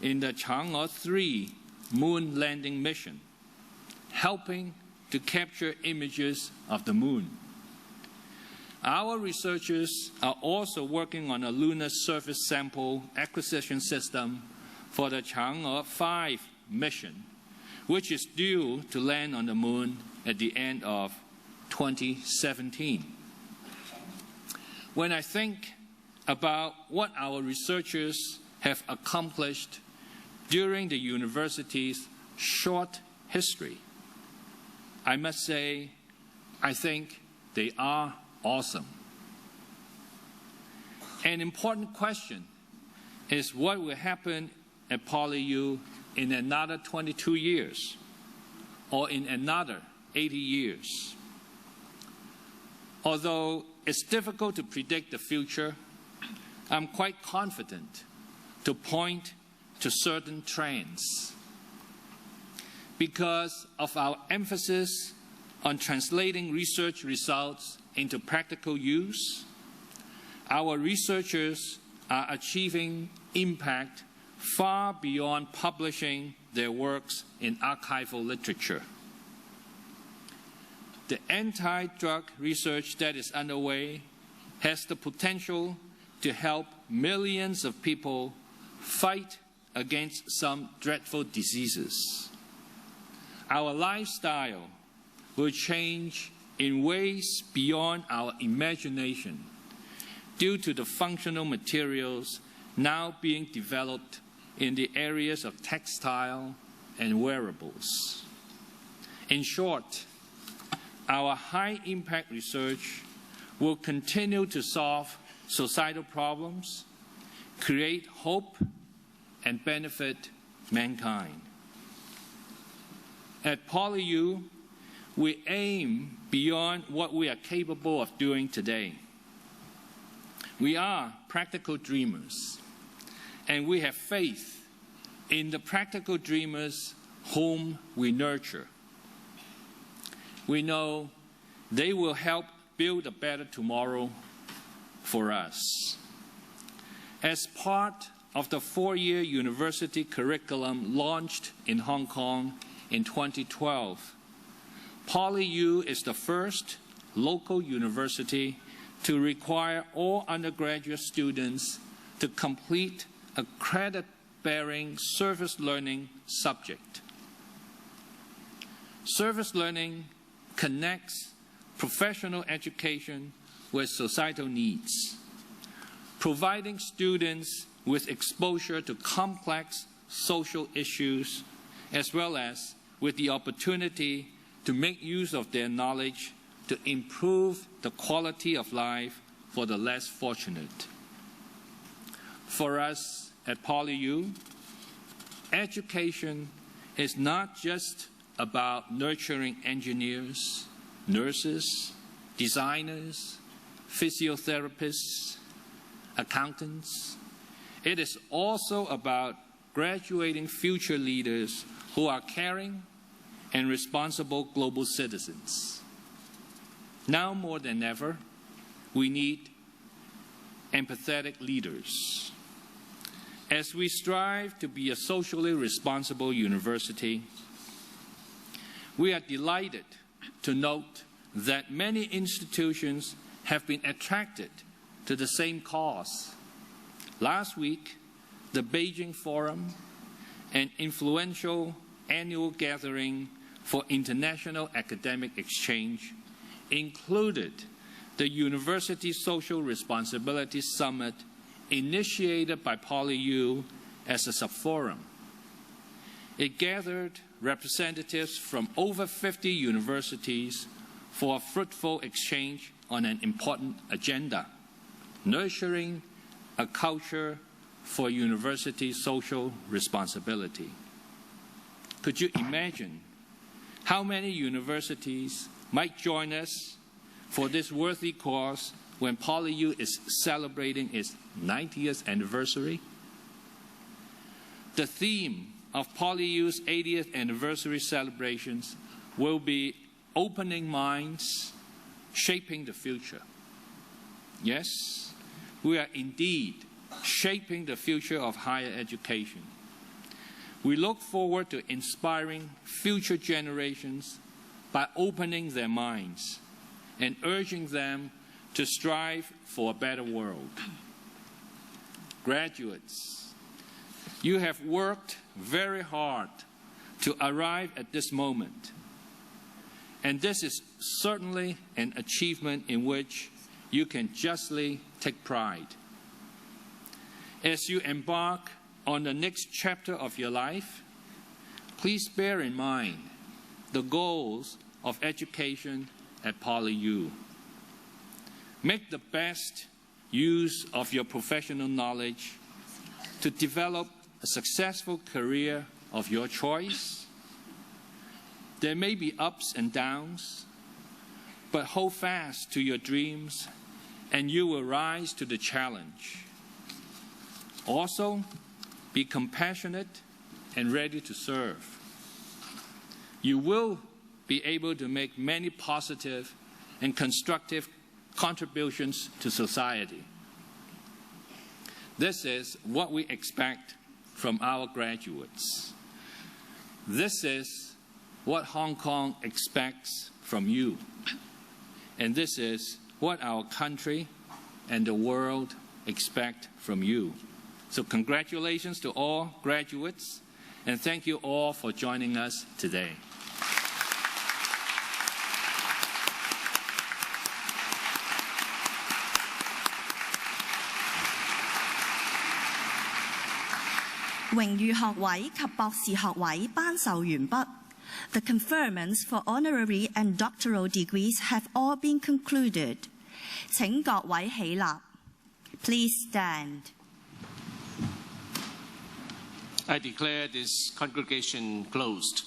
in the Chang'e 3 moon landing mission, helping to capture images of the moon. Our researchers are also working on a lunar surface sample acquisition system for the Chang'e 5 mission, which is due to land on the moon at the end of 2017. When I think about what our researchers have accomplished during the university's short history, I must say, I think they are awesome. An important question is what will happen at PolyU in another 22 years or in another 80 years. Although it's difficult to predict the future, I'm quite confident to point to certain trends. Because of our emphasis on translating research results into practical use, our researchers are achieving impact far beyond publishing their works in archival literature. The anti-drug research that is underway has the potential to help millions of people fight against some dreadful diseases. Our lifestyle will change in ways beyond our imagination due to the functional materials now being developed in the areas of textile and wearables. In short, our high-impact research will continue to solve societal problems, create hope, and benefit mankind. At PolyU, we aim beyond what we are capable of doing today. We are practical dreamers, and we have faith in the practical dreamers whom we nurture. We know they will help build a better tomorrow for us. As part of the 4-year university curriculum launched in Hong Kong in 2012, PolyU is the first local university to require all undergraduate students to complete a credit-bearing service learning subject. Service learning connects professional education with societal needs, providing students with exposure to complex social issues, as well as with the opportunity to make use of their knowledge to improve the quality of life for the less fortunate. For us at PolyU, education is not just about nurturing engineers, nurses, designers, physiotherapists, accountants. It is also about graduating future leaders who are caring and responsible global citizens. Now more than ever, we need empathetic leaders. As we strive to be a socially responsible university, we are delighted to note that many institutions have been attracted to the same cause. Last week, the Beijing Forum, an influential annual gathering for international academic exchange, included the University Social Responsibility Summit initiated by PolyU as a sub-forum. It gathered representatives from over 50 universities for a fruitful exchange on an important agenda, nurturing a culture for university social responsibility. Could you imagine how many universities might join us for this worthy cause when PolyU is celebrating its 90th anniversary? The theme of PolyU's 80th anniversary celebrations will be opening minds, shaping the future. Yes, we are indeed shaping the future of higher education. We look forward to inspiring future generations by opening their minds and urging them to strive for a better world. Graduates, you have worked very hard to arrive at this moment, and this is certainly an achievement in which you can justly take pride. As you embark on the next chapter of your life, please bear in mind the goals of education at PolyU. Make the best use of your professional knowledge to develop a successful career of your choice. There may be ups and downs, but hold fast to your dreams and you will rise to the challenge. Also, be compassionate and ready to serve. You will be able to make many positive and constructive contributions to society. This is what we expect from our graduates. This is what Hong Kong expects from you. And this is what our country and the world expect from you. So congratulations to all graduates, and thank you all for joining us today.
The conferments for honorary and doctoral degrees have all been concluded. 請各位起立. Please stand.
I declare this congregation closed.